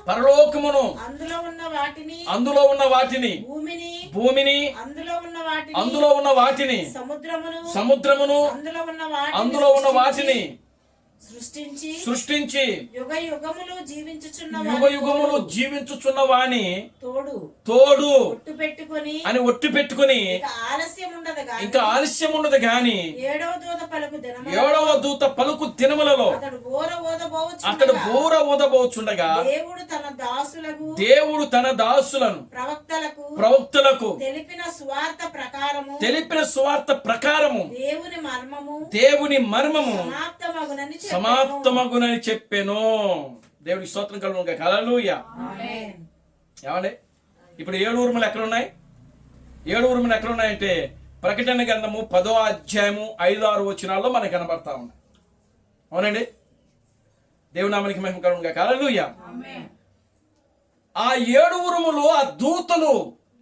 పరలోకమును అందులో ఉన్న వాటిని భూమిని అందులో ఉన్న వాటిని సముద్రమును అందులో ఉన్న వాటిని సృష్టించి యుగ యుగములు జీవించుచున్న వాణి తోడు అని ఒట్టు పెట్టుకుని ఇంకా ఆలస్యం ఉండదు గాని 7వ దూత పలుకు దినములలో అతడు బోర ఊదబోచుండగా దేవుడు తన దాసులను ప్రవక్తలకు తెలిపిన సువార్త ప్రకారము దేవుని మర్మము సమాప్తమగునని చెప్పాను. దేవుడికి స్తోత్రం కలుగును. హల్లెలూయా. ఏమండి ఇప్పుడు 7 ఉరుములు ఎక్కడ ఉన్నాయి? 7 ఉరుములు ఎక్కడ ఉన్నాయంటే ప్రకటన గ్రంథము 10వ అధ్యాయము 5-6 వచనాల్లో మనకు కనబడతా ఉన్నాయి. అవునండి. దేవుని నామానికి మహిమ కలుగును. హల్లెలూయా. ఆ 7 ఉరుములు ఆ దూతలు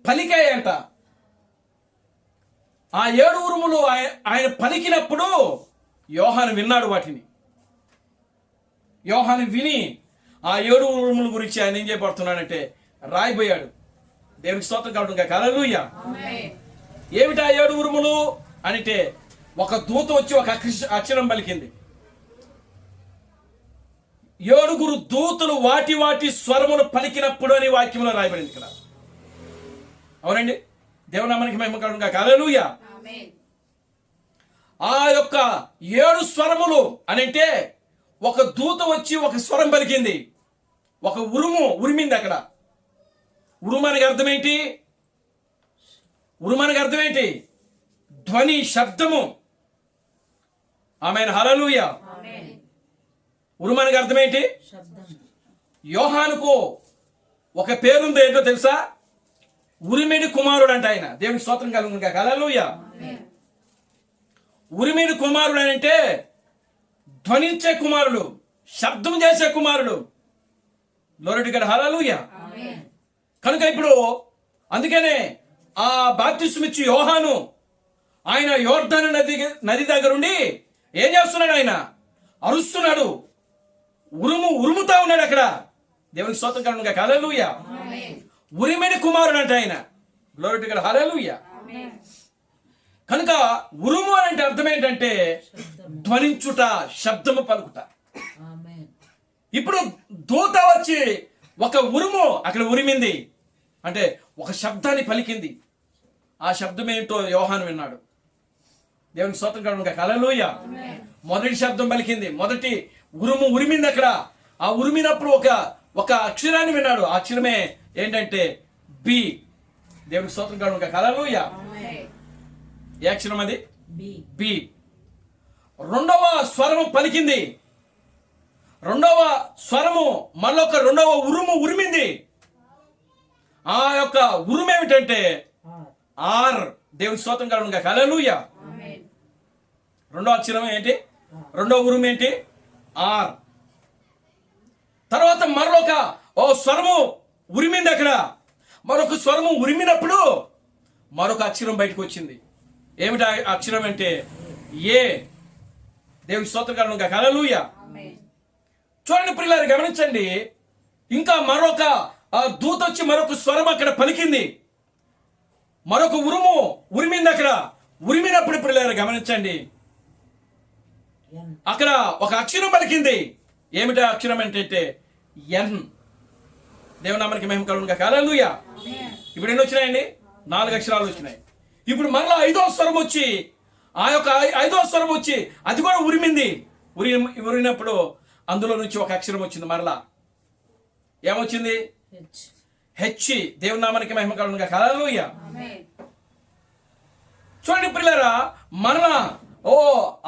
పలికాయంట. ఆ 7 ఉరుములు ఆయన పలికినప్పుడు యోహాను విన్నాడు. వాటిని యోహాను విని ఆ 7 ఉరుముల గురించి ఆయన ఏం చేయబడుతున్నాడంటే రాయిపోయాడు. దేవునికి స్తోత్రం కలుగును. హల్లెలూయా. ఏమిటా 7 ఉరుములు అంటే ఒక దూత వచ్చి ఒక అక్షరం పలికింది. 7 దూతలు వాటి స్వరములు పలికినప్పుడు అని వాక్యంలో రాయబడింది ఇక్కడ. అవునండి. దేవుని నామానికి మహిమ కలుగును. హల్లెలూయా. ఆ యొక్క 7 స్వరములు అని అంటే ఒక దూత వచ్చి ఒక స్వరం పలికింది. ఒక ఉరిమింది అక్కడ. ఉరుమనకి అర్థమేంటి? ధ్వని, శబ్దము. ఆమేన్. హల్లెలూయా. ఉరుమనకి అర్థమేంటి? యోహానుకు ఒక పేరుంది. ఏంటో తెలుసా? ఉరిమిడి కుమారుడు అంట ఆయన. దేవునికి స్తోత్రం కలుగును. హల్లెలూయా. ఉరిమిడి కుమారుడు అని అంటే ధ్వనించే కుమారుడు, శబ్దం చేసే కుమారుడు. Glory to God. హల్లెలూయా. కనుక ఇప్పుడు అందుకనే ఆ బాప్తిస్మం ఇచ్చి యోహాను ఆయన యోర్దాను నది దగ్గర ఉండి ఏం చేస్తున్నాడు? ఆయన అరుస్తున్నాడు, ఉరుముతా ఉన్నాడు అక్కడ. దేవునికి స్తోత్రం కలుగును. హల్లెలూయా. ఉరిమిడి కుమారుడు అంటే ఆయన. Glory to God. హల్లెలూయా. కనుక ఉరుము అంటే అర్థం ఏంటంటే ధ్వనించుట, శబ్దము పలుకుట. ఇప్పుడు దూత వచ్చి ఒక ఉరుము అక్కడ ఉరిమింది అంటే ఒక శబ్దాన్ని పలికింది. ఆ శబ్దం ఏంటో యోహాను విన్నాడు. దేవునికి స్తోత్రం కలుగును. హల్లెలూయా. మొదటి శబ్దం పలికింది. మొదటి ఉరిమింది అక్కడ. ఆ ఉరిమినప్పుడు ఒక అక్షరాన్ని విన్నాడు. ఆ అక్షరమే ఏంటంటే బి. దేవునికి స్తోత్రం కలుగును. హల్లెలూయా. ఏ అక్షరం అది? బి. రెండవ స్వరము పలికింది. రెండవ స్వరము మళ్ళొక రెండవ ఉరిమింది. ఆ యొక్క ఉరుము ఏమిటంటే ఆర్. దేవుని స్తోత్రం కలుగును. హల్లెలూయా. రెండవ అక్షరం ఏంటి? రెండవ ఉరుము ఏంటి? ఆర్. తర్వాత మరొక స్వరము ఉరిమింది అక్కడ. మరొక స్వరము ఉరిమినప్పుడు మరొక అక్షరం బయటకు వచ్చింది. ఏమిటి ఆ అక్షరం అంటే ఏ. దేవుని స్తోత్రం హల్లెలూయా. చూడండి ప్రియులారా, గమనించండి. ఇంకా మరొక దూత వచ్చి మరొక స్వరం అక్కడ పలికింది. మరొక ఉరిమింది అక్కడ. ఉరిమినప్పుడు ప్రియులారా గమనించండి, అక్కడ ఒక అక్షరం పలికింది. ఏమిటి ఆ అక్షరం అంటే ఎన్. దేవుని నామానికి మహిమ కలుగునుగా. హల్లెలూయా. ఇప్పుడు ఎన్ని వచ్చినాయండి? 4 అక్షరాలు వచ్చినాయి. ఇప్పుడు మరలా 5వ స్వరం వచ్చి, ఆ యొక్క 5వ స్వరం వచ్చి అది కూడా ఉరిమింది. ఉరిమినప్పుడు అందులో నుంచి ఒక అక్షరం వచ్చింది. మరలా ఏమొచ్చింది? హెచ్. దేవుని నామానికి మహిమ కలుగునుగా. హల్లెలూయా. చూడండి ప్రియులారా, మరలా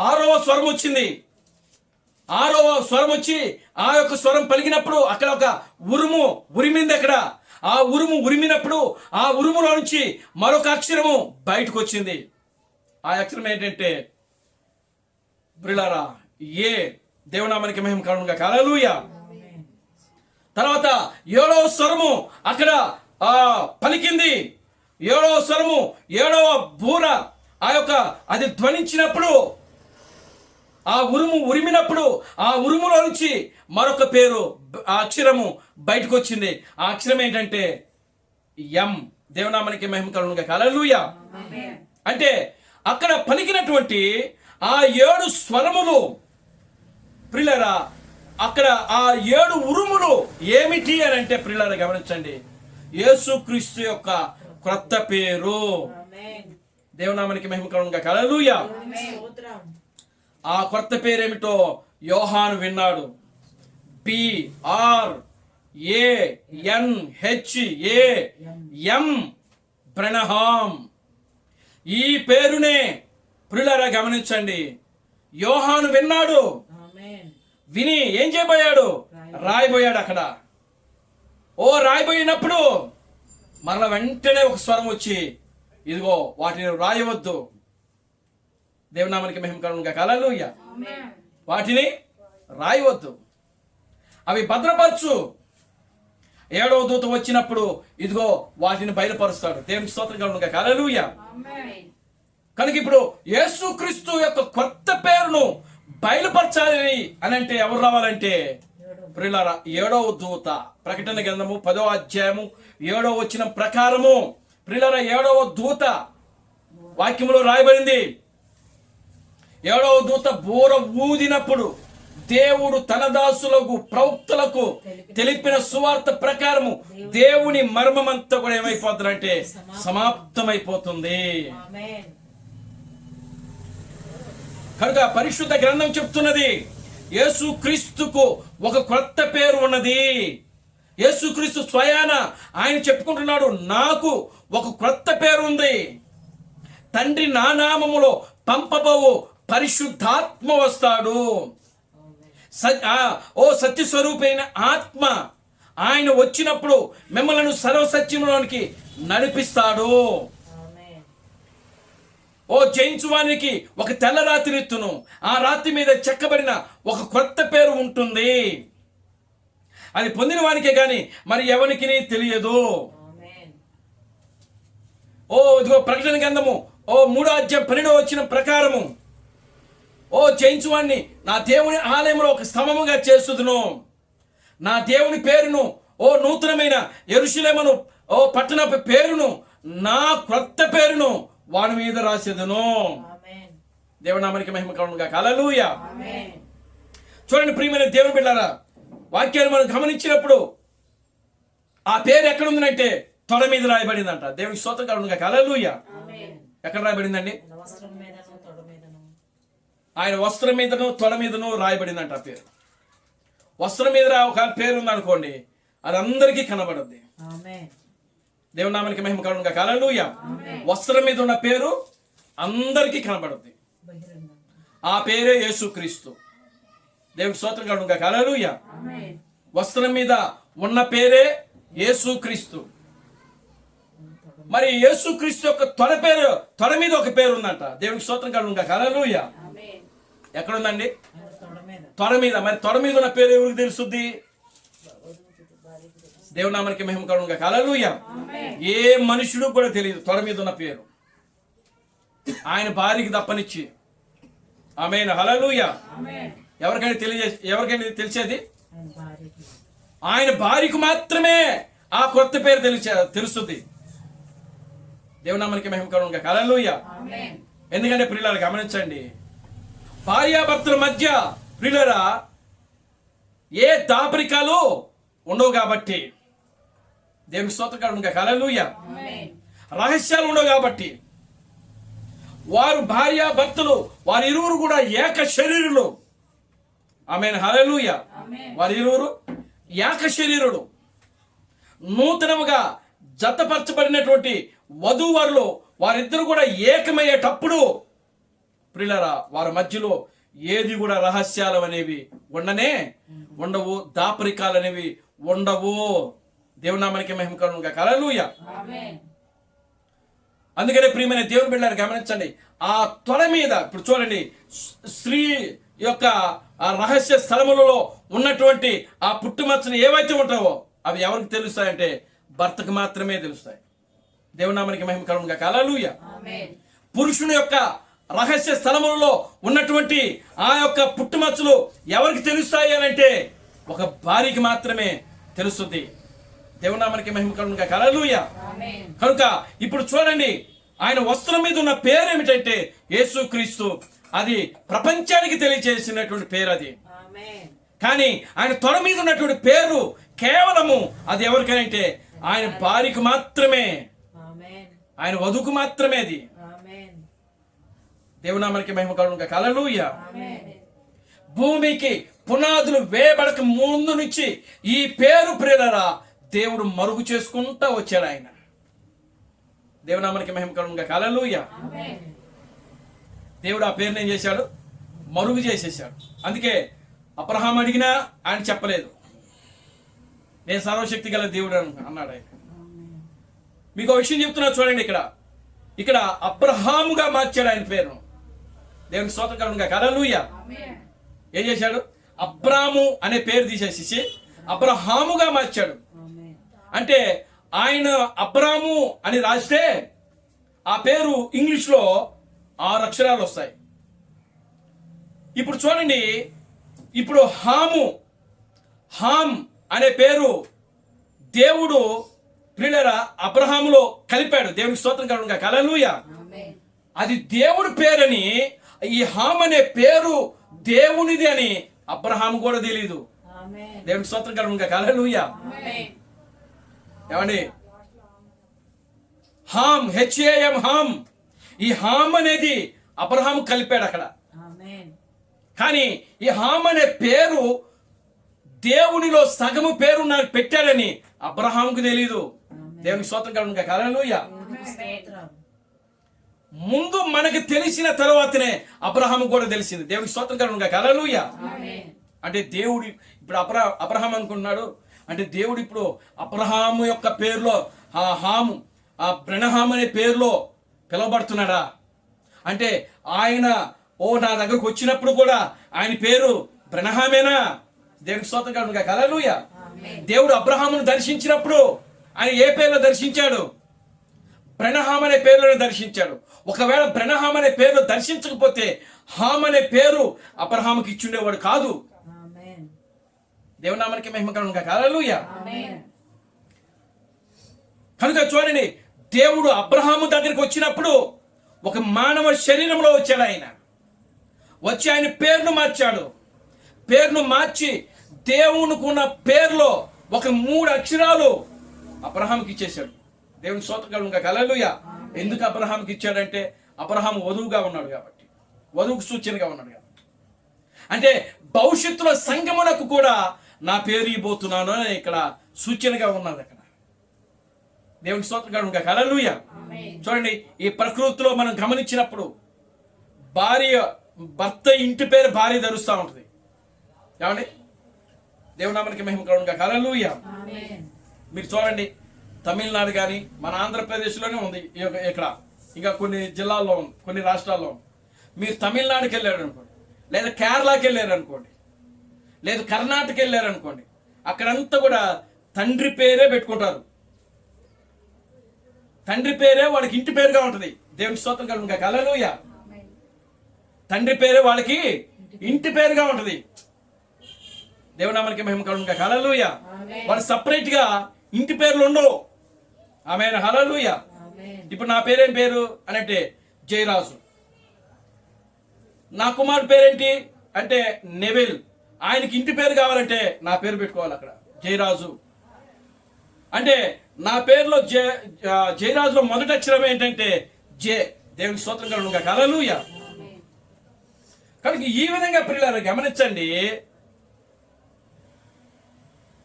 6వ స్వరం వచ్చింది. 6వ స్వరం వచ్చి ఆ యొక్క స్వరం పలికినప్పుడు అక్కడ ఒక ఉరిమింది అక్కడ. ఆ ఉరిమినప్పుడు ఆ ఉరుములో నుంచి మరొక అక్షరము బయటకు వచ్చింది. ఆ అక్షరం ఏంటంటే ప్రియులారా ఏ. దేవునామానికి మహిమ కలుగునుగా. హల్లెలూయా. తర్వాత 7వ స్వరము అక్కడ పలికింది. 7వ స్వరము, 7వ బూర ఆ యొక్క అది ధ్వనించినప్పుడు, ఆ ఉరిమినప్పుడు ఆ ఉరుములో నుంచి మరొక పేరు, ఆ అక్షరము బయటకు వచ్చింది. ఆ అక్షరం ఏంటంటే ఎం. దేవునామానికి మహిమ కలుగునుగా. హల్లెలూయా. అంటే అక్కడ పలికినటువంటి ఆ 7 స్వరములు ప్రియులారా, అక్కడ ఆ 7 ఉరుములు ఏమిటి అని అంటే ప్రియులారా గమనించండి, యేసుక్రీస్తు యొక్క క్రొత్త పేరు. దేవునామానికి మహిమ కలుగునుగా. హల్లెలూయా. ఆ కొత్త పేరేమిటో యోహాను విన్నాడు. BRANHAM బ్రనహాం. ఈ పేరునే ప్రియులారా గమనించండి, యోహాను విన్నాడు. విని ఏం చేయబోయాడు? రాయబోయాడు అక్కడ. రాయబోయినప్పుడు మరల వెంటనే ఒక స్వరం వచ్చి, ఇదిగో వాటిని రాయవద్దు. దేవునామానికి మహిమ కలుగునుగా. హల్లెలూయా. వాటిని రాయవద్దు, అవి భద్రపరచు. 7వ దూత వచ్చినప్పుడు ఇదిగో వాటిని బయలుపరుస్తాడు. దేవునికి స్తోత్రం కలుగునుగా. హల్లెలూయా. కనుక ఇప్పుడు యేసుక్రీస్తు యొక్క కొత్త పేరును బయలుపరచాలి అని అంటే ఎవరు రావాలంటే ప్రియులారా 7వ దూత. ప్రకటన గ్రంథము 10వ అధ్యాయము 7వ వచనం ప్రకారము ప్రియులారా 7వ దూత వాక్యములో రాయబడింది. 7వ దూత బూర ఊదినప్పుడు దేవుడు తన దాసులకు ప్రవక్తలకు తెలిపిన సువార్త ప్రకారము దేవుని మర్మమంతా కూడా ఏమైపోతుందంటే సమాప్తమైపోతుంది. కనుక పరిశుద్ధ గ్రంథం చెప్తున్నది, యేసుక్రీస్తుకు ఒక కొత్త పేరు ఉన్నది. యేసుక్రీస్తు స్వయాన ఆయన చెప్పుకుంటున్నాడు, నాకు ఒక కొత్త పేరు ఉంది. తండ్రి నా నామములో పంపబోవు పరిశుద్ధాత్మ వస్తాడు. సత్యస్వరూపైన ఆత్మ ఆయన వచ్చినప్పుడు మిమ్మల్ని సర్వసత్యంలోనికి నడిపిస్తాడు. జయించువానికి ఒక తెల్ల రాత్రి ఎత్తును, ఆ రాత్రి మీద చెక్కబడిన ఒక కొత్త పేరు ఉంటుంది. అది పొందిన వానికే గాని మరి ఎవరికి తెలియదు. ఇదిగో ప్రకటన గ్రంథము 3వ అధ్యాయం 12వ వచనం ప్రకారము జయించువాన్ని నా దేవుని ఆలయంలో ఒక స్తంభముగా చేస్తుదును. నా దేవుని పేరును నూతనమైన యెరూషలేమును పట్టణ పేరును నా క్రొత్త పేరును వాని మీద రాసేదను. దేవుని నామానికి మహిమ కలుగునుగా. హల్లెలూయా. చూడండి ప్రియమైన దేవుని బిడ్డలారా, వాక్యాన్ని మనం గమనించినప్పుడు ఆ పేరు ఎక్కడ ఉందంటే తొడ మీద రాయబడిందంట. దేవునికి స్తోత్రం కలుగునుగా. హల్లెలూయా. ఎక్కడ రాయబడిందండి? ఆయన వస్త్రం మీదను తొడ మీదను రాయబడిందంట ఆ పేరు. వస్త్రం మీద ఒక పేరు ఉందనుకోండి, అది అందరికీ కనబడుద్ది. దేవుని నామానికి మహిమ కలుగునుగా. హల్లెలూయా. వస్త్రం మీద ఉన్న పేరు అందరికీ కనబడుద్ది. ఆ పేరే యేసుక్రీస్తు. దేవునికి స్తోత్రం కలుగునుగా. హల్లెలూయా. వస్త్రం మీద ఉన్న పేరే యేసుక్రీస్తు. మరి యేసుక్రీస్తు యొక్క తొడ మీద ఒక పేరు ఉందంట. దేవునికి స్తోత్రం కలుగునుగా. హల్లెలూయా. ఎక్కడుందండి? తొడ మీద. మరి తొడ మీద ఉన్న పేరు ఎవరికి తెలుసుద్ది? దేవుని నామానికి మహిమ కలుగును గాక. హల్లెలూయా. ఏ మనుషుడు కూడా తెలియదు తొడ మీద ఉన్న పేరు, ఆయన భార్యకి తప్పనిచ్చి. ఆమేన్. హల్లెలూయా. ఎవరికైనా తెలిసేది ఆయన భార్యకు మాత్రమే ఆ కొత్త పేరు తెలుస్తుంది. దేవుని నామానికి మహిమ కలుగును గాక. హల్లెలూయా. ఎందుకంటే ప్రియులారా గమనించండి, భార్యాభర్తల మధ్య ప్రియులారా ఏ దాపరికాలు ఉండవు కాబట్టి, దేవునికి స్తోత్రం కలుగును గాక. హల్లెలూయా. రహస్యాలు ఉండవు కాబట్టి, వారు భార్యాభర్తలు వారి ఇరువురు కూడా ఏక శరీరులు. ఆమేన్. హల్లెలూయా. వారి ఇరువురు ఏక శరీరులు, నూతనముగా జతపరచబడినటువంటి వధూవరులు వారిద్దరు కూడా ఏకమయ్యేటప్పుడు ప్రియులారా వారి మధ్యలో ఏది కూడా రహస్యాలు అనేవి ఉండవు, దాపరికాలు అనేవి ఉండవు. దేవుని నామానికి మహిమ కలుగును గాక. హల్లెలూయా. అందుకనే ప్రియమైన దేవుని బిడ్డలారా గమనించండి, ఆ తొడ మీద ఇప్పుడు చూడండి, స్త్రీ యొక్క ఆ రహస్య స్థలములలో ఉన్నటువంటి ఆ పుట్టుమచ్చలు ఏవైతే ఉంటావో అవి ఎవరికి తెలుస్తాయంటే భర్తకు మాత్రమే తెలుస్తాయి. దేవుని నామానికి మహిమ కలుగును గాక. హల్లెలూయా. పురుషుని యొక్క రహస్య స్థలములలో ఉన్నటువంటి ఆ యొక్క పుట్టుమచ్చలు ఎవరికి తెలుస్తాయి అని అంటే ఒక భార్యకి మాత్రమే తెలుస్తుంది. దేవుని నామానికి మహిమ కలుగును గాక. హల్లెలూయా. కనుక ఇప్పుడు చూడండి, ఆయన వస్త్రం మీద ఉన్న పేరు ఏమిటంటే యేసుక్రీస్తు. అది ప్రపంచానికి తెలియజేసినటువంటి పేరు అది. కానీ ఆయన తొడ మీద ఉన్నటువంటి పేరు కేవలము అది ఎవరికైనా ఆయన భార్యకు మాత్రమే, ఆయన వధువుకు మాత్రమే అది. దేవుని నామానికి మహిమ కలుగును గాక. హల్లెలూయా. భూమికి పునాదులు వేయబడక ముందు నుంచి ఈ పేరు ప్రియులారా దేవుడు మరుగు చేసుకుంటా వచ్చాడు ఆయన. దేవుని నామానికి మహిమ కలుగును గాక. హల్లెలూయా. దేవుడు ఆ పేరుని ఏం చేశాడు? మరుగు చేసేసాడు. అందుకే అబ్రహాం అడిగినా ఆయన చెప్పలేదు, నేను సర్వశక్తి గల దేవుడు అన్నాడు ఆయన. మీకు ఒక విషయం చెప్తున్నా చూడండి, ఇక్కడ అబ్రహాముగా మార్చాడు ఆయన పేరు. దేవునికి స్తోత్రం కలుగును గాక. హల్లెలూయా. ఏం చేశాడు? అబ్రాము అనే పేరు తీసేసి అబ్రహాముగా మార్చాడు. అంటే ఆయన అబ్రాము అని రాస్తే ఆ పేరు ఇంగ్లీష్లో 6 అక్షరాలు వస్తాయి. ఇప్పుడు చూడండి, ఇప్పుడు హామ్ అనే పేరు దేవుడు ప్రియులారా అబ్రహాములో కలిపాడు. దేవునికి స్తోత్రం కలుగును గాక. హల్లెలూయా. అది దేవుడి పేరని, ఈ హామ్ అనే పేరు దేవునిది అని అబ్రహాము కూడా తెలియదు. దేవునికి స్తోత్రం కలుగును గాక. హల్లెలూయా. ఏమండి, హామ్, HAM, హామ్, ఈ హామ్ అనేది అబ్రహాము కలిపాడు అక్కడ. కానీ ఈ హామ్ అనే పేరు దేవునిలో సగము పేరు నాకు పెట్టాడని అబ్రహాముకు తెలీదు. దేవునికి స్తోత్రం కలుగును గాక. హల్లెలూయా. ముందు మనకి తెలిసిన తర్వాతనే అబ్రహాము కూడా తెలిసింది. దేవునికి స్తోత్రం కలుగును గాక. హల్లెలూయా. అంటే దేవుడు ఇప్పుడు అబ్రహాం అనుకున్నాడు అంటే దేవుడు ఇప్పుడు అబ్రహాము యొక్క పేరులో ఆ బ్రహ్నహాము అనే పేరులో పిలువబడుతున్నాడా అంటే ఆయన నా దగ్గరకు వచ్చినప్పుడు కూడా ఆయన పేరు బ్రహ్నహామేనా? దేవునికి స్తోత్రం కలుగును గాక. హల్లెలూయా. దేవుడు అబ్రహామును దర్శించినప్పుడు ఆయన ఏ పేరులో దర్శించాడు? బ్రహ్నహాము అనే పేరులో దర్శించాడు. ఒకవేళ బ్రహ్నహాము అనే పేరులో దర్శించకపోతే హామ్ అనే పేరు అబ్రహాముకి ఇచ్చుండేవాడు కాదు. దేవుని నామానికి మహిమ కలుగును గాక. హల్లెలూయా. కనుక చూడండి, దేవుడు అబ్రహాము దగ్గరికి వచ్చినప్పుడు ఒక మానవ శరీరంలో వచ్చాడు. ఆయన వచ్చి ఆయన పేరును మార్చాడు. పేరును మార్చి దేవునికి ఉన్న పేరులో ఒక 3 అక్షరాలు అబ్రహాముకి ఇచ్చేశాడు. దేవునికి స్తోత్రం కలుగును గాక. హల్లెలూయా. ఎందుకు అబ్రహాముకి ఇచ్చాడంటే అబ్రహాము వధువుగా ఉన్నాడు కాబట్టి, వధువుకు సూచనగా ఉన్నాడు కాబట్టి. అంటే భవిష్యత్తులో సంగమునకు కూడా నా పేరు ఇవ్వబోతున్నాను అని ఇక్కడ సూచనగా ఉన్నది అక్కడ. దేవునికి స్తోత్రం కలుగును గాక. హల్లెలూయా. చూడండి, ఈ ప్రకృతిలో మనం గమనించినప్పుడు భర్త ఇంటి పేరు భార్య ధరుస్తూ ఉంటుంది. ఏమండి, దేవుని నామానికి మహిమ కలుగును గాక. హల్లెలూయా. మీరు చూడండి, తమిళనాడు కానీ మన ఆంధ్రప్రదేశ్లోనే ఉంది ఇక్కడ, ఇంకా కొన్ని జిల్లాల్లో ఉంది, కొన్ని రాష్ట్రాల్లో ఉంది. మీరు తమిళనాడుకి వెళ్ళారు అనుకోండి, లేదా కేరళకి వెళ్ళారు అనుకోండి, లేదు కర్ణాటక వెళ్ళారు అనుకోండి, అక్కడంతా కూడా తండ్రి పేరే పెట్టుకుంటారు. తండ్రి పేరే వాళ్ళకి ఇంటి పేరుగా ఉంటుంది. దేవుని స్తోత్రం కలుగును గాక. హల్లెలూయా. తండ్రి పేరే వాళ్ళకి ఇంటి పేరుగా ఉంటుంది. దేవుని నామానికి మహిమ కలుగును గాక. హల్లెలూయా. వాళ్ళు సపరేట్ గా ఇంటి పేర్లు ఉండవు. ఆమేన్. హల్లెలూయా. ఇప్పుడు నా పేరేం పేరు అనంటే జయరాజు. నా కుమారుడు పేరేంటి అంటే నెవిల్. ఆయనకి ఇంటి పేరు కావాలంటే నా పేరు పెట్టుకోవాలి అక్కడ, జయరాజు. అంటే నా పేరులో జయరాజులో మొదటి అక్షరం ఏంటంటే జే. దేవునికి స్తోత్రం కలుగును గాక. హల్లెలూయా. కనుక ఈ విధంగా ప్రియులారా గమనించండి,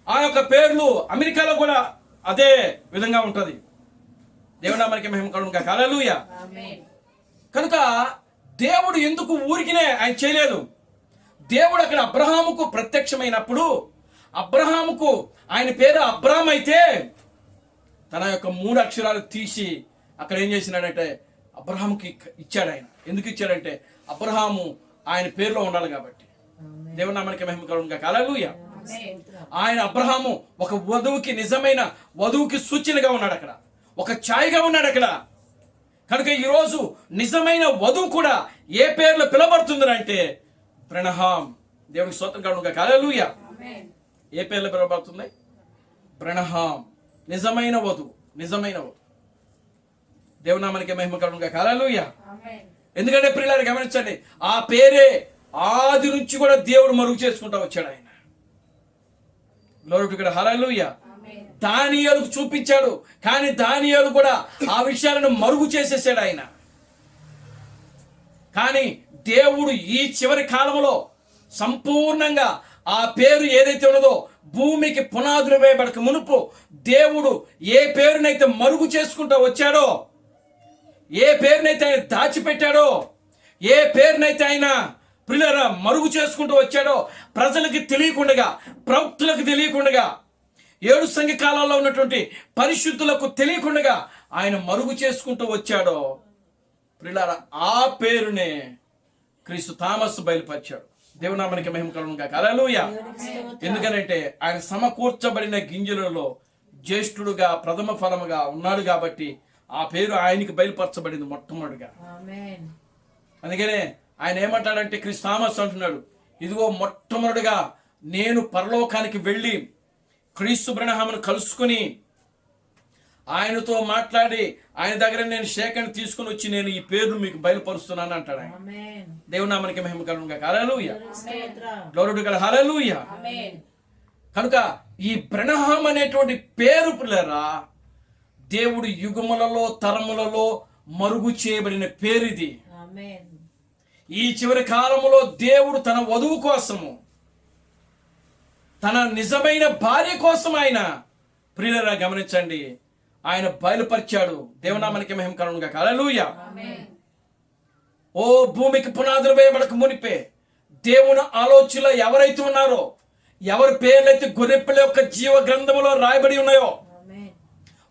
ఆ యొక్క పేర్లు అమెరికాలో కూడా అదే విధంగా ఉంటుంది. దేవుని నామానికి మహిమ కలుగును గాక. హల్లెలూయా. కనుక దేవుడు ఎందుకు ఊరికినే ఆయన చేయలేదు. దేవుడు అక్కడ అబ్రహాముకు ప్రత్యక్షమైనప్పుడు అబ్రహాముకు ఆయన పేరు అబ్రామ్ అయితే తన యొక్క 3 అక్షరాలు తీసి అక్కడ ఏం చేసినాడంటే అబ్రహాముకి ఇచ్చాడు. ఆయన ఎందుకు ఇచ్చాడంటే అబ్రహాము ఆయన పేరులో ఉండాలి కాబట్టి. దేవుని నామానికి మహిమ కలుగును గాక. హల్లెలూయా. ఆయన అబ్రహాము ఒక వధువుకి, నిజమైన వధువుకి సూచనగా ఉన్నాడు అక్కడ, ఒక ఛాయగా ఉన్నాడు అక్కడ. కనుక ఈరోజు నిజమైన వధువు కూడా ఏ పేర్లో పిలవబడుతుంది అంటే బ్రనహాం. దేవునికి స్తోత్రం కలుగును గాక. హల్లెలూయా. ఏ పేర్లో పిలవబడుతుంది? బ్రనహాం. నిజమైన వధువు, నిజమైన వధువు. దేవుని నామానికి మహిమ కలుగును గాక. హల్లెలూయా. ఎందుకంటే ప్రియులారా గమనించండి, ఆ పేరే ఆది నుంచి కూడా దేవుడు మరుగు చేసుకుంటూ వచ్చాడు ఆయన. Glory to God. హల్లెలూయా. దానియేలుకు చూపించాడు, కానీ దానియేలు కూడా ఆ విషయాలను మరుగు చేసేసాడు ఆయన. కానీ దేవుడు ఈ చివరి కాలంలో సంపూర్ణంగా ఆ పేరు ఏదైతే ఉన్నదో భూమికి పునాదులు వేయబడక మునుపు దేవుడు ఏ పేరునైతే మరుగు చేసుకుంటూ వచ్చాడో, ఏ పేరునైతే ఆయన దాచిపెట్టాడో, ఏ పేరునైతే ఆయన ప్రియులారా మరుగు చేసుకుంటూ వచ్చాడో, ప్రజలకి తెలియకుండా, ప్రవక్తులకు తెలియకుండా, 7 సంఘ కాలాల్లో ఉన్నటువంటి పరిశుద్ధులకు తెలియకుండా ఆయన మరుగు చేసుకుంటూ వచ్చాడో, ప్రియులారా ఆ పేరునే క్రీస్తు థామస్ బయలుపరిచాడు. దేవుని నామానికి మహిమ కలుగును గాక. హల్లెలూయా. ఎందుకనంటే ఆయన సమకూర్చబడిన గింజలలో జ్యేష్ఠుడుగా, ప్రథమ ఫలముగా ఉన్నాడు కాబట్టి ఆ పేరు ఆయనకి బయలుపరచబడింది మొట్టమొదటిగా. అందుకనే ఆయన ఏమంటాడంటే క్రీస్తు థామస్ అంటున్నాడు, ఇదిగో మొట్టమొదటిగా నేను పరలోకానికి వెళ్ళి క్రీస్తు బ్రనహామును కలుసుకుని ఆయనతో మాట్లాడి ఆయన దగ్గర నేను షేకని తీసుకుని వచ్చి నేను ఈ పేరు మీకు బయలుపరుస్తున్నాను అంటాడు ఆయన. దేవుని నామానికి మహిమ కలుగును గాక. Hallelujah. Glory to God. Hallelujah. కనుక ఈ బ్రనహాం అనేటువంటి పేరు పిల్లరా దేవుడు యుగములలో, తరములలో మరుగు చేయబడిన పేరు ఇది. ఈ చివరి కాలములో దేవుడు తన వధువు కోసము, తన నిజమైన భార్య కోసం ఆయన ప్రియులరా గమనించండి ఆయన బయలుపరిచాడు. దేవునామానికి మహిమ కలుగును గాక. హల్లెలూయా. ఓ భూమికి పునాదులు వేయబడక మునిపే దేవుని ఆలోచనలో ఎవరైతే ఉన్నారో, ఎవరి పేర్లైతే గొర్రెపిల్ల యొక్క జీవ గ్రంథములో రాయబడి ఉన్నాయో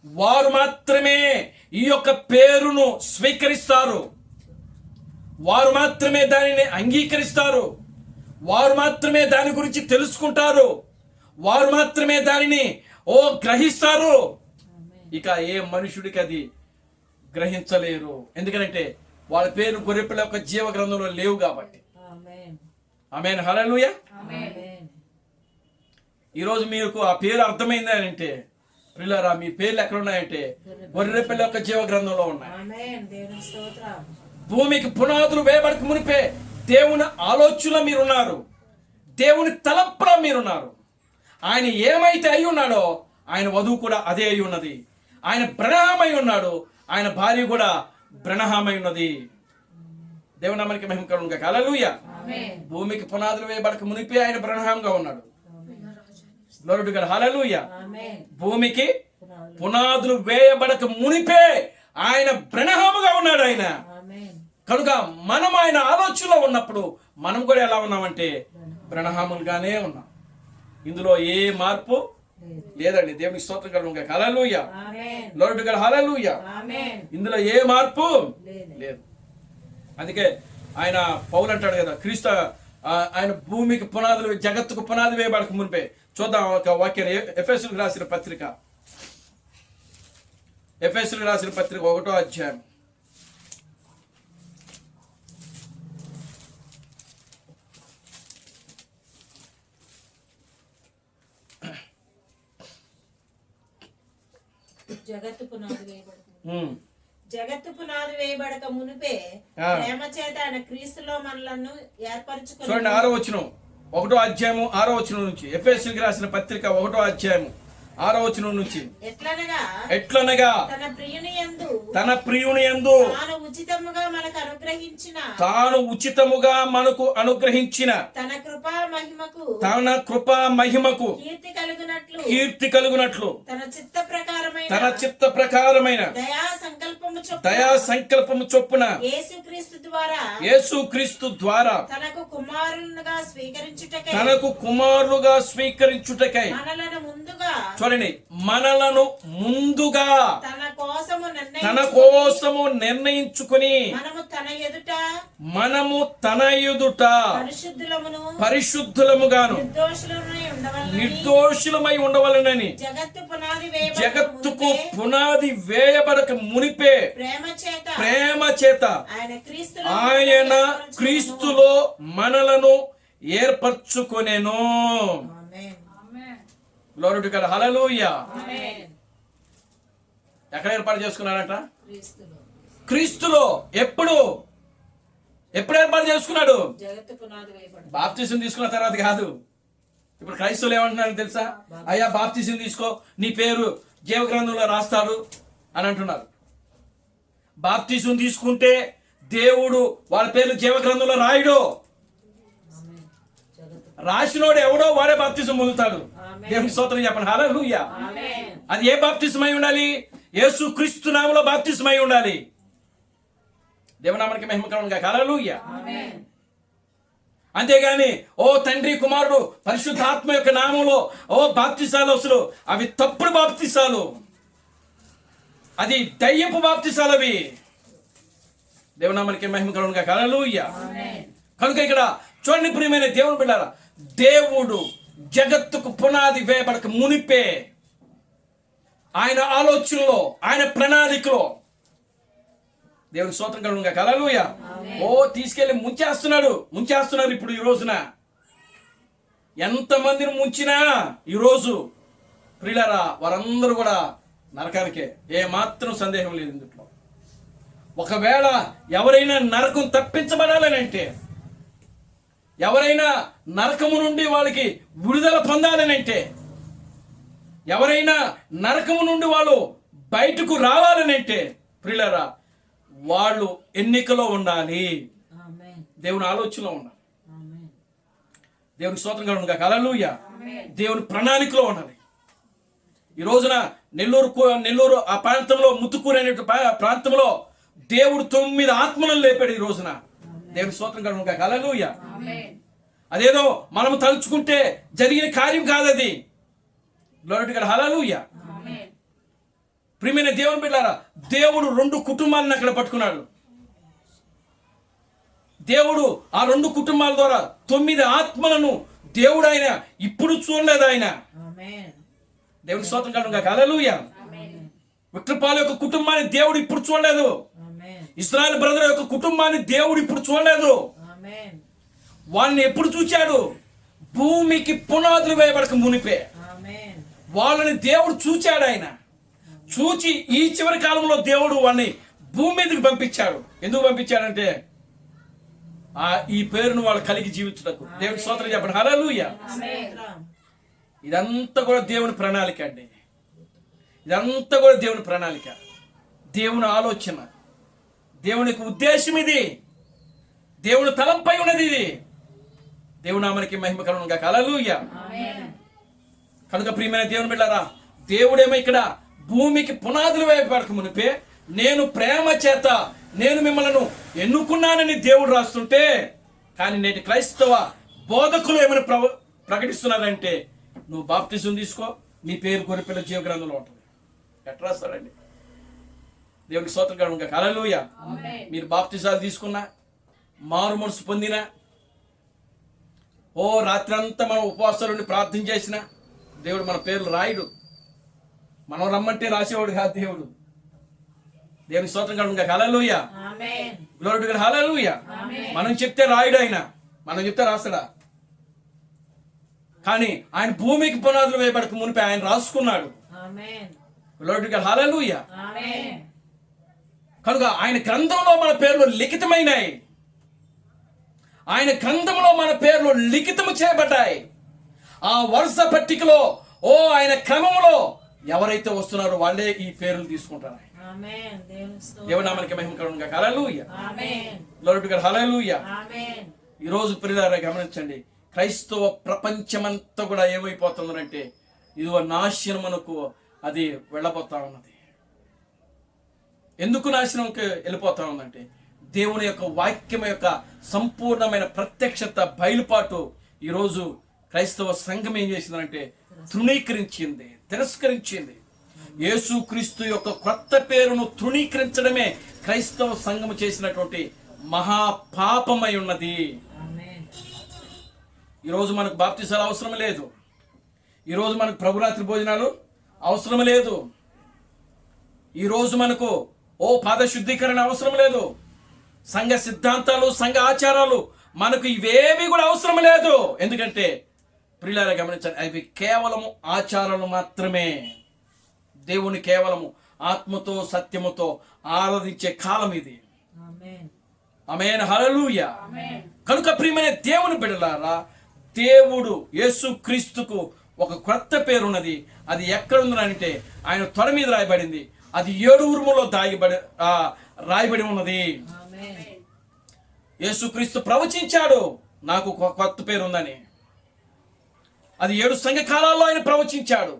వారు మాత్రమే ఈ యొక్క పేరును స్వీకరిస్తారు, వారు మాత్రమే దానిని అంగీకరిస్తారు, వారు మాత్రమే దాని గురించి తెలుసుకుంటారు, వారు మాత్రమే దానిని గ్రహిస్తారు. ఇక ఏ మనుషుడికి అది గ్రహించలేరు. ఎందుకంటే వాళ్ళ పేరు గొర్రెపిల్ల యొక్క జీవ గ్రంథంలో లేవు కాబట్టి. ఆమేన్. హల్లెలూయా. ఈరోజు మీకు ఆ పేరు అర్థమైంది అంటే ప్రియులారా మీ పేర్లు ఎక్కడ ఉన్నాయంటే గొర్రెపిల్ల యొక్క జీవ గ్రంథంలో ఉన్నాయి. భూమికి పునాదులు వేయబడక మునిపే దేవుని ఆలోచనలో మీరున్నారు, దేవుని తలంపులో మీరున్నారు. ఆయన ఏమైతే అయి ఉన్నాడో ఆయన వధువు కూడా అదే అయి ఉన్నది. ఆయన బ్రనహామై ఉన్నాడు, ఆయన భార్య కూడా బ్రనహామై ఉన్నది. దేవుని నామానికి మహిమ కలుగును గాక. హల్లెలూయా. భూమికి పునాదులు వేయబడక మునిపే ఆయన బ్రనహాంగా ఉన్నాడు. Glory to God. హల్లెలూయా. భూమికి పునాదులు వేయబడక మునిపే ఆయన బ్రనహాముగా ఉన్నాడు ఆయన. కనుక మనం ఆయన ఆలోచనలో ఉన్నప్పుడు మనం కూడా ఎలా ఉన్నామంటే బ్రనహాములుగానే ఉన్నాం. ఇందులో ఏ మార్పు లేదండి. దేవునికి స్తోత్రం కలుగును గాక. Hallelujah. Glory to God. Hallelujah. ఇందులో ఏ మార్పు లేదు. అందుకే ఆయన పౌలు అంటాడు కదా, క్రీస్తు ఆయన భూమికి పునాదులు, జగత్తుకు పునాది వేయబడక మునిపే. చూద్దాం ఒక వాక్యం, ఎఫెసీయులకు రాసిన పత్రిక, ఎఫెసీయులకు రాసిన పత్రిక 1వ అధ్యాయం. జగత్తు పునాది వేయబడక మునిపే ప్రేమ చేత ఆయన క్రీస్తులో మనలను ఏర్పరచుకుని. చూడండి 6వ వచనం, 1వ అధ్యాయము 6వ వచనం నుంచి, ఎఫెసీయులకు రాసిన పత్రిక 1వ అధ్యాయము 6వ వచనం నుంచి. ఎట్లనగా తన ప్రియుని యందు తాను ఉచితముగా మనకు అనుగ్రహించిన తన కృపా మహిమకు కీర్తి కలుగునట్లు తన చిత్త ప్రకారమైన దయా సంకల్పము చొప్పున యేసుక్రీస్తు ద్వారా తనకు కుమారులుగా స్వీకరించుటకై చూడండి, మనలను ముందుగా తన కోసము నిర్ణయించుకుని మనము తన ఎదుట పరిశుద్ధులముగాను నిర్దోషులమై ఉండవలెనని జగత్తుకు పునాది వేయబడక మునిపే ప్రేమ చేత ఆయన క్రీస్తులో మనలను ఏర్పరచుకొనెను. గ్లోరీ టు గాడ్, హల్లెలూయా. ఎక్కడ ఏర్పాటు చేసుకున్నాడట? క్రీస్తులో. ఎప్పుడు ఏర్పాటు చేసుకున్నాడు? బాప్తిసం తీసుకున్న తర్వాత కాదు. ఇప్పుడు క్రైస్తవులు ఏమంటున్నారు తెలుసా? అయ్యా బాప్తిసం తీసుకో, నీ పేరు జీవగ్రంథంలో రాస్తాడు అని అంటున్నారు. బాప్తిసం తీసుకుంటే దేవుడు వాళ్ళ పేర్లు జీవగ్రంథంలో రాయడు. రాసినోడు ఎవడో వాడే బాప్తిసం పొందుతాడు. దేవుని స్తోత్రం చెప్పండి, హల్లెలూయా. అది ఏ బాప్తిసం అయి ఉండాలి? యేసు క్రీస్తు నామములో బాప్తిసం అయి ఉండాలి. దేవుని నామానికి మహిమ కలుగును గాక, హల్లెలూయా. అంతేగాని ఓ తండ్రి కుమారుడు పరిశుద్ధాత్మ యొక్క నామంలో ఓ బాప్తిసాలు అసలు అవి తప్పుడు బాప్తిసాలు, అది దయ్యపు బాప్తిసాలు అవి. దేవుని నామానికి మహిమ కలుగును గాక, హల్లెలూయా. కనుక ఇక్కడ చూడండి ప్రియమైన దేవుని బిడ్డలారా, దేవుడు జగత్తుకు పునాది వేయబడక మునిపే ఆయన ఆలోచనలో, ఆయన ప్రణాళికలో, దేవుని స్తోత్రం కలుగును గాక, హల్లెలూయా. ఓ తీసుకెళ్లి ముంచేస్తున్నారు ఇప్పుడు ఈ రోజున. ఎంతమందిని ముంచినా ఈరోజు ప్రియులారా వారందరూ కూడా నరకానికే, ఏ మాత్రం సందేహం లేదు ఇందులో. ఒకవేళ ఎవరైనా నరకం తప్పించబడాలని అంటే, ఎవరైనా నరకము నుండి వాళ్ళకి విడుదల పొందాలని అంటే, ఎవరైనా నరకము నుండి వాళ్ళు బయటకు రావాలని అంటే ప్రియులారా వాళ్ళు ఎన్నికలో ఉండాలి, దేవుని ఆలోచనలో ఉండాలి. దేవుని స్తోత్రం కలుగును గాక, హల్లెలూయా. దేవుని ప్రణాళికలో ఉండాలి. ఈ రోజున నెల్లూరు ఆ ప్రాంతంలో, ముత్తుకూరు అనే ప్రాంతంలో దేవుడు 9 ఆత్మలను లేపాడు ఈ రోజున. దేవుని స్తోత్రం కలుగును గాక, హల్లెలూయా. అదేదో మనం తలుచుకుంటే జరిగిన కార్యం కాదది. గ్లోరీ టు గాడ్, హల్లెలూయా. ప్రియమైన దేవుని బిడ్డలారా, దేవుడు 2 కుటుంబాలను అక్కడ పట్టుకున్నాడు. దేవుడు ఆ 2 కుటుంబాల ద్వారా 9 ఆత్మలను దేవుడు ఆయన ఇప్పుడు చూడలేదు. ఆయన దేవుని స్తోత్రం కలుగును గాక, హల్లెలూయా. విక్రపాల యొక్క కుటుంబాన్ని దేవుడు ఇప్పుడు చూడలేదు. ఇశ్రాయేల్ బ్రదర్ యొక్క కుటుంబాన్ని దేవుడు ఇప్పుడు చూడలేదు. వాళ్ళని ఎప్పుడు చూచాడు? భూమికి పునాదులు వేయబడక మునిపే వాళ్ళని దేవుడు చూచాడు. ఆయన చూచి ఈ చివరి కాలంలో దేవుడు వాడిని భూమి మీదకి పంపించాడు. ఎందుకు పంపించాడంటే ఈ పేరును వాళ్ళు కలిగి జీవించుటకు. దేవుని స్తోత్రం చెప్పండి, హల్లెలూయా. ఇదంతా కూడా దేవుని ప్రణాళిక అండి. ఇదంతా కూడా దేవుని ప్రణాళిక, దేవుని ఆలోచన, దేవునికి ఉద్దేశం ఇది. దేవుని తలంపై ఉన్నది ఇది. దేవుని నామానికి మహిమ కలుగును గాక, హల్లెలూయా. కనుక ప్రియమైన దేవుని బిడ్డలారా, దేవుడేమో ఇక్కడ భూమికి పునాదులు వేయబడక మునిపే నేను ప్రేమ చేత నేను మిమ్మల్ని ఎన్నుకున్నానని దేవుడు రాస్తుంటే, కానీ నేటి క్రైస్తవ బోధకులు ఏమైనా ప్రకటిస్తున్నారంటే నువ్వు బాప్తిసం తీసుకో, నీ పేరు గొర్రెపిల్ల జీవ గ్రంథంలో ఉంటుంది. ఎట్లా రాస్తారండి? దేవునికి స్తోత్రం కలుగును గాక, హల్లెలూయా. మీరు బాప్తిసాలు తీసుకున్నా, మారు మనసు పొందినా, ఓ రాత్రంతా మనం ఉపవాసాలుండి ప్రార్థన చేసిన దేవుడు మన పేర్లు రాయడు. మనం రమ్మంటే రాసేవాడు కాదు దేవుడు. దేవుని స్తోత్రం కలుగును. Hallelujah, amen. Glory to God. Hallelujah. మనం చెప్తే రాయడు ఆయన, మనం చెప్తే రాస్తాడా? కానీ ఆయన భూమికి పునాదులు వేయబడక మునిపే ఆయన రాసుకున్నాడు. Amen. Glory to God. Hallelujah. Amen. కనుక ఆయన గ్రంథంలో మన పేర్లు లిఖితమైనాయి. ఆయన గ్రంథంలో మన పేర్లు లిఖితము చేయబడ్డాయి. ఆ వరుస పట్టికలో ఆయన క్రమంలో ఎవరైతే వస్తున్నారో వాళ్ళే ఈ పేర్లు తీసుకుంటారు. ఆమేన్. దేవుని నామానికి మహిమ కలుగును గాక. Hallelujah. Amen. Glory to God. Hallelujah. Amen. ఈ రోజు ప్రియులారా గమనించండి, క్రైస్తవ ప్రపంచమంతా కూడా ఏమైపోతుందంటే ఇదిగో నాశనమునకు అది వెళ్ళబోతా ఉన్నది. ఎందుకు నాశనంకి వెళ్ళిపోతా ఉందంటే దేవుని యొక్క వాక్యం యొక్క సంపూర్ణమైన ప్రత్యక్షత బయలుపాటు ఈరోజు క్రైస్తవ సంఘం ఏం చేసిందంటే తృణీకరించింది, తిరస్కరించింది. యేసుక్రీస్తు యొక్క కొత్త పేరును తృణీకరించడమే క్రైస్తవ సంఘము చేసినటువంటి మహాపాపమై ఉన్నది. ఆమేన్. ఈరోజు మనకు బాప్తిసాలు అవసరం లేదు. ఈరోజు మనకు ప్రభురాత్రి భోజనాలు అవసరం లేదు. ఈరోజు మనకు పాద శుద్ధీకరణ అవసరం లేదు. సంఘ సిద్ధాంతాలు, సంఘ ఆచారాలు మనకు ఇవేవి కూడా అవసరం లేదు. ఎందుకంటే ప్రియులారా గమనించండి, అవి కేవలము ఆచారాలు మాత్రమే. దేవుని కేవలము ఆత్మతో సత్యముతో ఆరాధించే కాలం ఇది. ఆమేన్. ఆమేన్. హల్లెలూయా. కనుక ప్రియమైన దేవుని బిడ్డలారా, దేవుడు యేసుక్రీస్తుకు ఒక కొత్త పేరు ఉన్నది. అది ఎక్కడ ఉందంటే ఆయన త్వర మీద రాయబడింది. అది 7 ఉరుములో రాయబడి ఉన్నది. ఆమేన్. యేసుక్రీస్తు ప్రవచించాడు నాకు ఒక కొత్త పేరు ఉందని. అది 7 సంఘ కాలాల్లో ఆయన ప్రవచించాడు.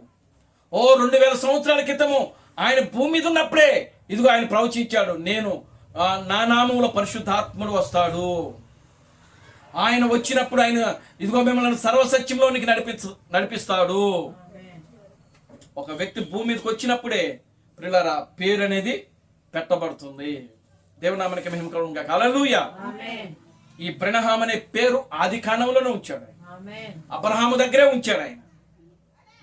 2000 సంవత్సరాల క్రితము ఆయన భూమి మీద ఉన్నప్పుడే ఇదిగో ఆయన ప్రవచించాడు, నేను నా నామములో పరిశుద్ధాత్ముడు వస్తాడు. ఆయన వచ్చినప్పుడు ఆయన ఇదిగో మిమ్మల్ని సర్వసత్యంలోనికి నడిపిస్తాడు. ఒక వ్యక్తి భూమి మీదకి వచ్చినప్పుడే ప్రియులారా పేరు అనేది పెట్టబడుతుంది. దేవుని నామానికి మహిమ కలుగును గాక. హల్లెలూయా. ఆమేన్. ఈ బ్రహ్నాం అనే పేరు ఆది కాండంలోనే ఉంచాడు. ఆమేన్. అబ్రహాము దగ్గరే ఉంచాడు ఆయన.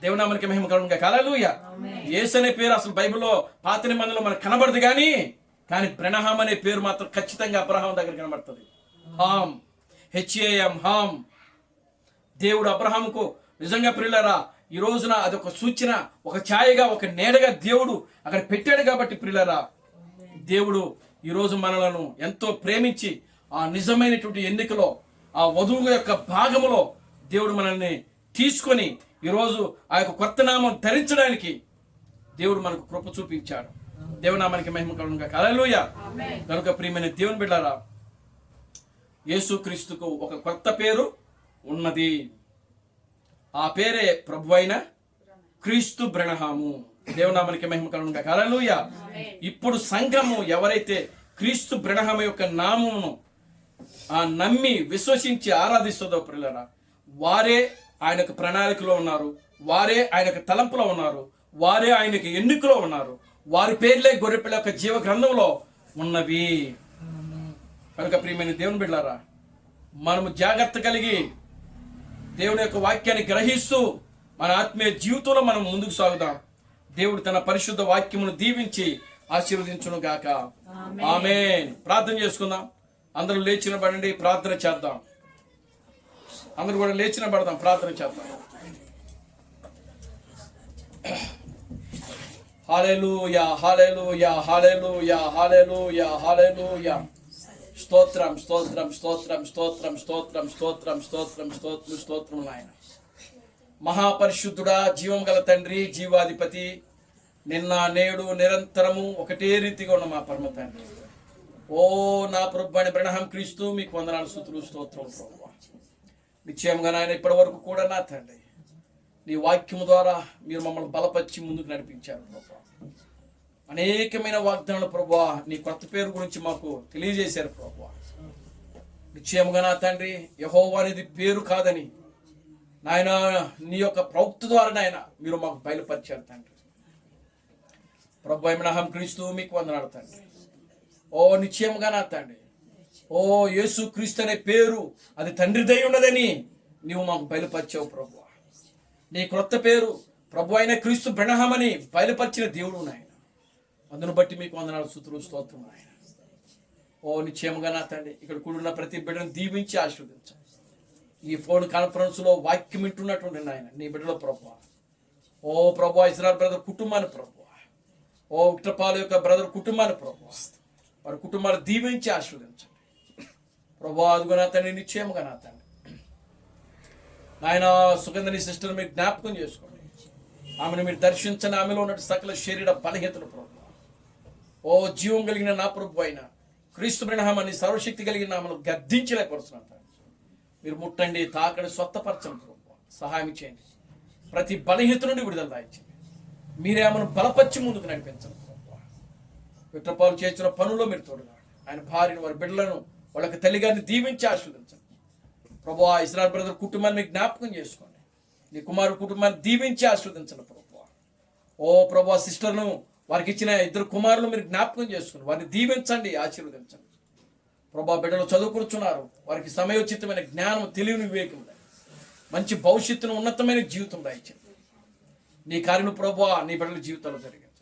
దేవుని నామానికి మహిమ కలుగును గాక. హల్లెలూయా. యేసు అనే పేరు అసలు బైబిల్లో పాత నిబంధనలో మనకు కనబడదు కానీ బ్రహ్నాం అనే పేరు మాత్రం ఖచ్చితంగా అబ్రహాం దగ్గర కనబడుతుంది. హామ్, HAM, హామ్. దేవుడు అబ్రహాముకు నిజంగా ప్రియులారా ఈ రోజున అదొక సూచన, ఒక ఛాయగా, ఒక నీడగా దేవుడు అక్కడ పెట్టాడు. కాబట్టి ప్రియులారా దేవుడు ఈరోజు మనలను ఎంతో ప్రేమించి ఆ నిజమైనటువంటి ఎన్నికలో ఆ వధువు యొక్క భాగములో దేవుడు మనల్ని తీసుకొని ఈరోజు ఆ యొక్క కొత్త నామం ధరించడానికి దేవుడు మనకు కృప చూపించాడు. దేవుని నామానికి మహిమ కలుగును గాక. హల్లెలూయా. కనుక ప్రియమైన దేవుని బిడ్డలారా, యేసుక్రీస్తుకు ఒక కొత్త పేరు ఉన్నది. ఆ పేరే ప్రభువైన క్రీస్తు బ్రహ్నాము. దేవుని నామానికి మహిమ కలుగును గాక. హల్లెలూయా. ఇప్పుడు సంఘము ఎవరైతే క్రీస్తు బ్రహ్నాము యొక్క నామమును నమ్మి విశ్వసించి ఆరాధిస్తుందో ప్రియులారా, వారే ఆయనకు ప్రణాళికలో ఉన్నారు, వారే ఆయనకు తలంపులో ఉన్నారు, వారే ఆయనకు ఎన్నికలో ఉన్నారు. వారి పేర్లే గొర్రెపిల్ల యొక్క జీవ గ్రంథంలో ఉన్నవి. కనుక ప్రియమైన దేవుని బిడ్డలారా, మనము జాగ్రత్త కలిగి దేవుని యొక్క వాక్యాన్ని గ్రహిస్తూ మన ఆత్మీయ జీవితంలో మనం ముందుకు సాగుదాం. దేవుడు తన పరిశుద్ధ వాక్యమును దీవించి ఆశీర్వదించును గాక. ఆమేన్. ప్రార్థన చేసుకుందాం. అందరూ లేచిన పడండి, ప్రార్థన చేద్దాం. అందరూ కూడా లేచిన పడదాం, ప్రార్థన చేద్దాం. హల్లెలూయా, హల్లెలూయా, హల్లెలూయా, హల్లెలూయా, హల్లెలూయా. స్తోత్రం, స్తోత్రం, స్తోత్రం, స్తోత్రం, స్తోత్రం, స్తోత్రం, స్తోత్రం, స్తోత్రం, స్తోత్రం నాయన. మహాపరిశుద్ధుడా, జీవం గల తండ్రి, జీవాధిపతి, నిన్న నేడు నిరంతరము ఒకటే రీతిగా ఉన్న మా పరమ తండ్రి, నా ప్రభు అని బ్రహ్నాం క్రీస్తు మీకు వందనాలు, స్తుతులు, స్తోత్రం ప్రభువా. నిశ్చయంగా నాయన ఇప్పటి వరకు కూడా నా తండ్రి నీ వాక్యము ద్వారా మీరు మమ్మల్ని బలపరిచి ముందుకు నడిపించారు ప్రభువా. అనేకమైన వాగ్దానాలు ప్రభువా నీ కొత్త పేరు గురించి మాకు తెలియజేశారు ప్రభువా. నిశ్చయముగా నా తండ్రి యెహోవా అనేది పేరు కాదని నాయన నీ యొక్క ప్రవక్త ద్వారా నాయన మీరు మాకు బయలుపరిచారు తండ్రి. ప్రభు బ్రహ్నాం క్రీస్తు మీకు వందనాలు తండ్రి. నిశ్చయముగా నా తండ్రి యేసు క్రీస్తు అనే పేరు అది తండ్రి దయ ఉన్నదని నీవు మాకు బయలుపరిచావు ప్రభు. నీ క్రొత్త పేరు ప్రభు అయిన క్రీస్తు బ్రహ్మని బయలుపరిచిన దేవుడు నాయన. అందును బట్టి మీకు వందనాలు స్తుతులు స్తోత్రం నాయన. ఓ నిశ్చయముగా నా తండ్రి ఇక్కడ కూడున్న ప్రతి బిడ్డను దీవించి ఆశీర్వదించండి. ఈ ఫోన్ కాన్ఫరెన్స్ లో వాక్యం వింటున్నటువంటి నాయన నీ బిడ్డలో ప్రభు. ఓ ప్రభు ఇజ్రాయెల్ బ్రదర్ కుటుంబాన్ని ప్రభు, ఓ విక్టపాల యొక్క బ్రదర్ కుటుంబాన్ని ప్రభు, వారి కుటుంబాన్ని దీవించి ఆశీర్వదించండి ప్రభు. అదిగో నా తండ్రి నిశ్చయముగా నా తండ్రి నాయన సుగంధని సిస్టర్ మీరు జ్ఞాపకం చేసుకోండి. ఆమెను మీరు దర్శించండి. ఆమెలో ఉన్నట్టు సకల శరీర బలహీనతలు ప్రభు, ఓ జీవం కలిగిన నా ప్రభు అయిన క్రీస్తు బ్రహ్మని సర్వశక్తి కలిగిన ఆమెను గద్దించలేకపోతున్నాను. మీరు ముట్టండి, తాకండి, స్వస్థపరచండి ప్రభు. సహాయం చేయండి. ప్రతి బలహీనత నుండి విడుదల దాయించండి. మీరే ఆమెను బలపరిచి ముందుకు నడిపించండి ప్రభు. విట్రపాలు చేసిన పనుల్లో మీరు తోడుగా ఆయన భార్యను, వారి బిడ్డలను, వాళ్ళకి తల్లిగారిని దీవించి ఆశీర్వదించండి ప్రభు. ఆ ఇజ్రాయెల్ బ్రదర్ కుటుంబాన్ని మీకు జ్ఞాపకం చేసుకోండి. నీ కుమారుడు కుటుంబాన్ని దీవించి ఆశీర్వదించండి ప్రభు. ఓ ప్రభు సిస్టర్ను, వారికి ఇచ్చిన 2 కుమారులు మీరు జ్ఞాపకం చేసుకుని వారిని దీవించండి, ఆశీర్వదించండి ప్రభా. బిడ్డలు చదువుకుంటున్నారు, వారికి సమయోచితమైన జ్ఞానం, తెలివిని, వివేకం, మంచి భవిష్యత్తును, ఉన్నతమైన జీవితం దాయించండి. నీ కార్యను ప్రభు నీ బిడ్డల జీవితాలు జరిగించండి.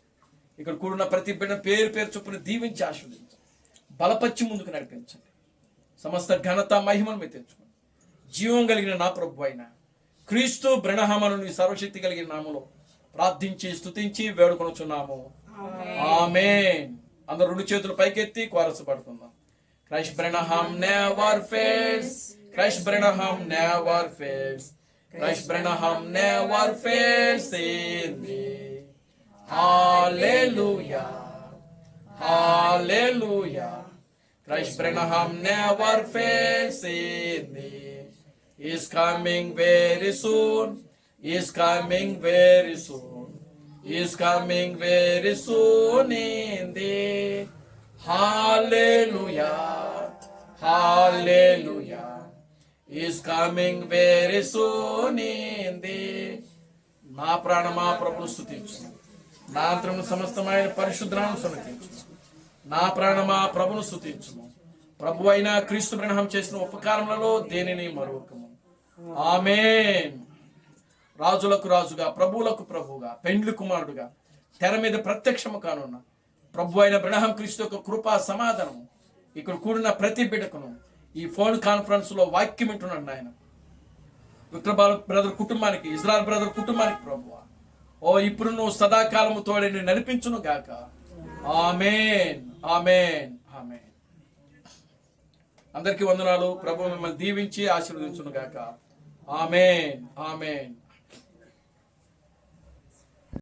ఇక్కడ కూడిన ప్రతి బిడ్డ పేరు పేరు చొప్పున దీవించి ఆశీర్వదించండి, బలపరిచి ముందుకు నడిపించండి. సమస్త ఘనత మహిమను మీరు తెచ్చుకోండి. జీవం కలిగిన నా ప్రభు అయిన క్రీస్తు బ్రహ్మను నీ సర్వశక్తి కలిగిన నామములో ప్రార్థించి స్తుతించి వేడుకొనుచున్నాము. ఆమేన్. అందరూ 2 చేతులు పైకెత్తి కోరస్ పడుకుందాం. Christ Branham never fails. Christ Branham never fails. Christ Branham never fails in me. Hallelujah. Hallelujah. Christ Branham never fails in me. He is coming very soon. He is coming very soon. He is coming very soon in thee. Hallelujah, hallelujah. He is coming very soon in thee. నా ప్రాణమా ప్రభును స్తుతించు, నా అంతరమున సమస్తమైన పరిశుద్ధనామమును స్తుతించు. నా ప్రాణమా ప్రభును స్తుతించుము. ప్రభు అయిన క్రీస్తు బ్రహ్మం చేసిన ఉపకారములలో దేనిని మరువకము. ఆమేన్. రాజులకు రాజుగా, ప్రభువులకు ప్రభువుగా, పెండ్లి కుమారుడుగా తెర మీద ప్రత్యక్షము కానున్న ప్రభు అయిన బ్రహ్మం క్రీస్తు యొక్క కృపా సమాధానము ఇక్కడ కూడిన ప్రతి బిడ్డకును ఈ ఫోన్ కాన్ఫరెన్స్ లో వాక్యం వింటున్నాడు ఆయన. విక్రబాల బ్రదర్ కుటుంబానికి, ఇజ్రాయెల్ బ్రదర్ కుటుంబానికి ప్రభువా, ఓ ఇప్పుడు నువ్వు సదాకాలము తోడని నడిపించును గాక. ఆమేన్, ఆమేన్, ఆమేన్. అందరికీ వందనాలు. ప్రభు మిమ్మల్ని దీవించి ఆశీర్వదించును గాక. ఆమేన్, ఆమేన్.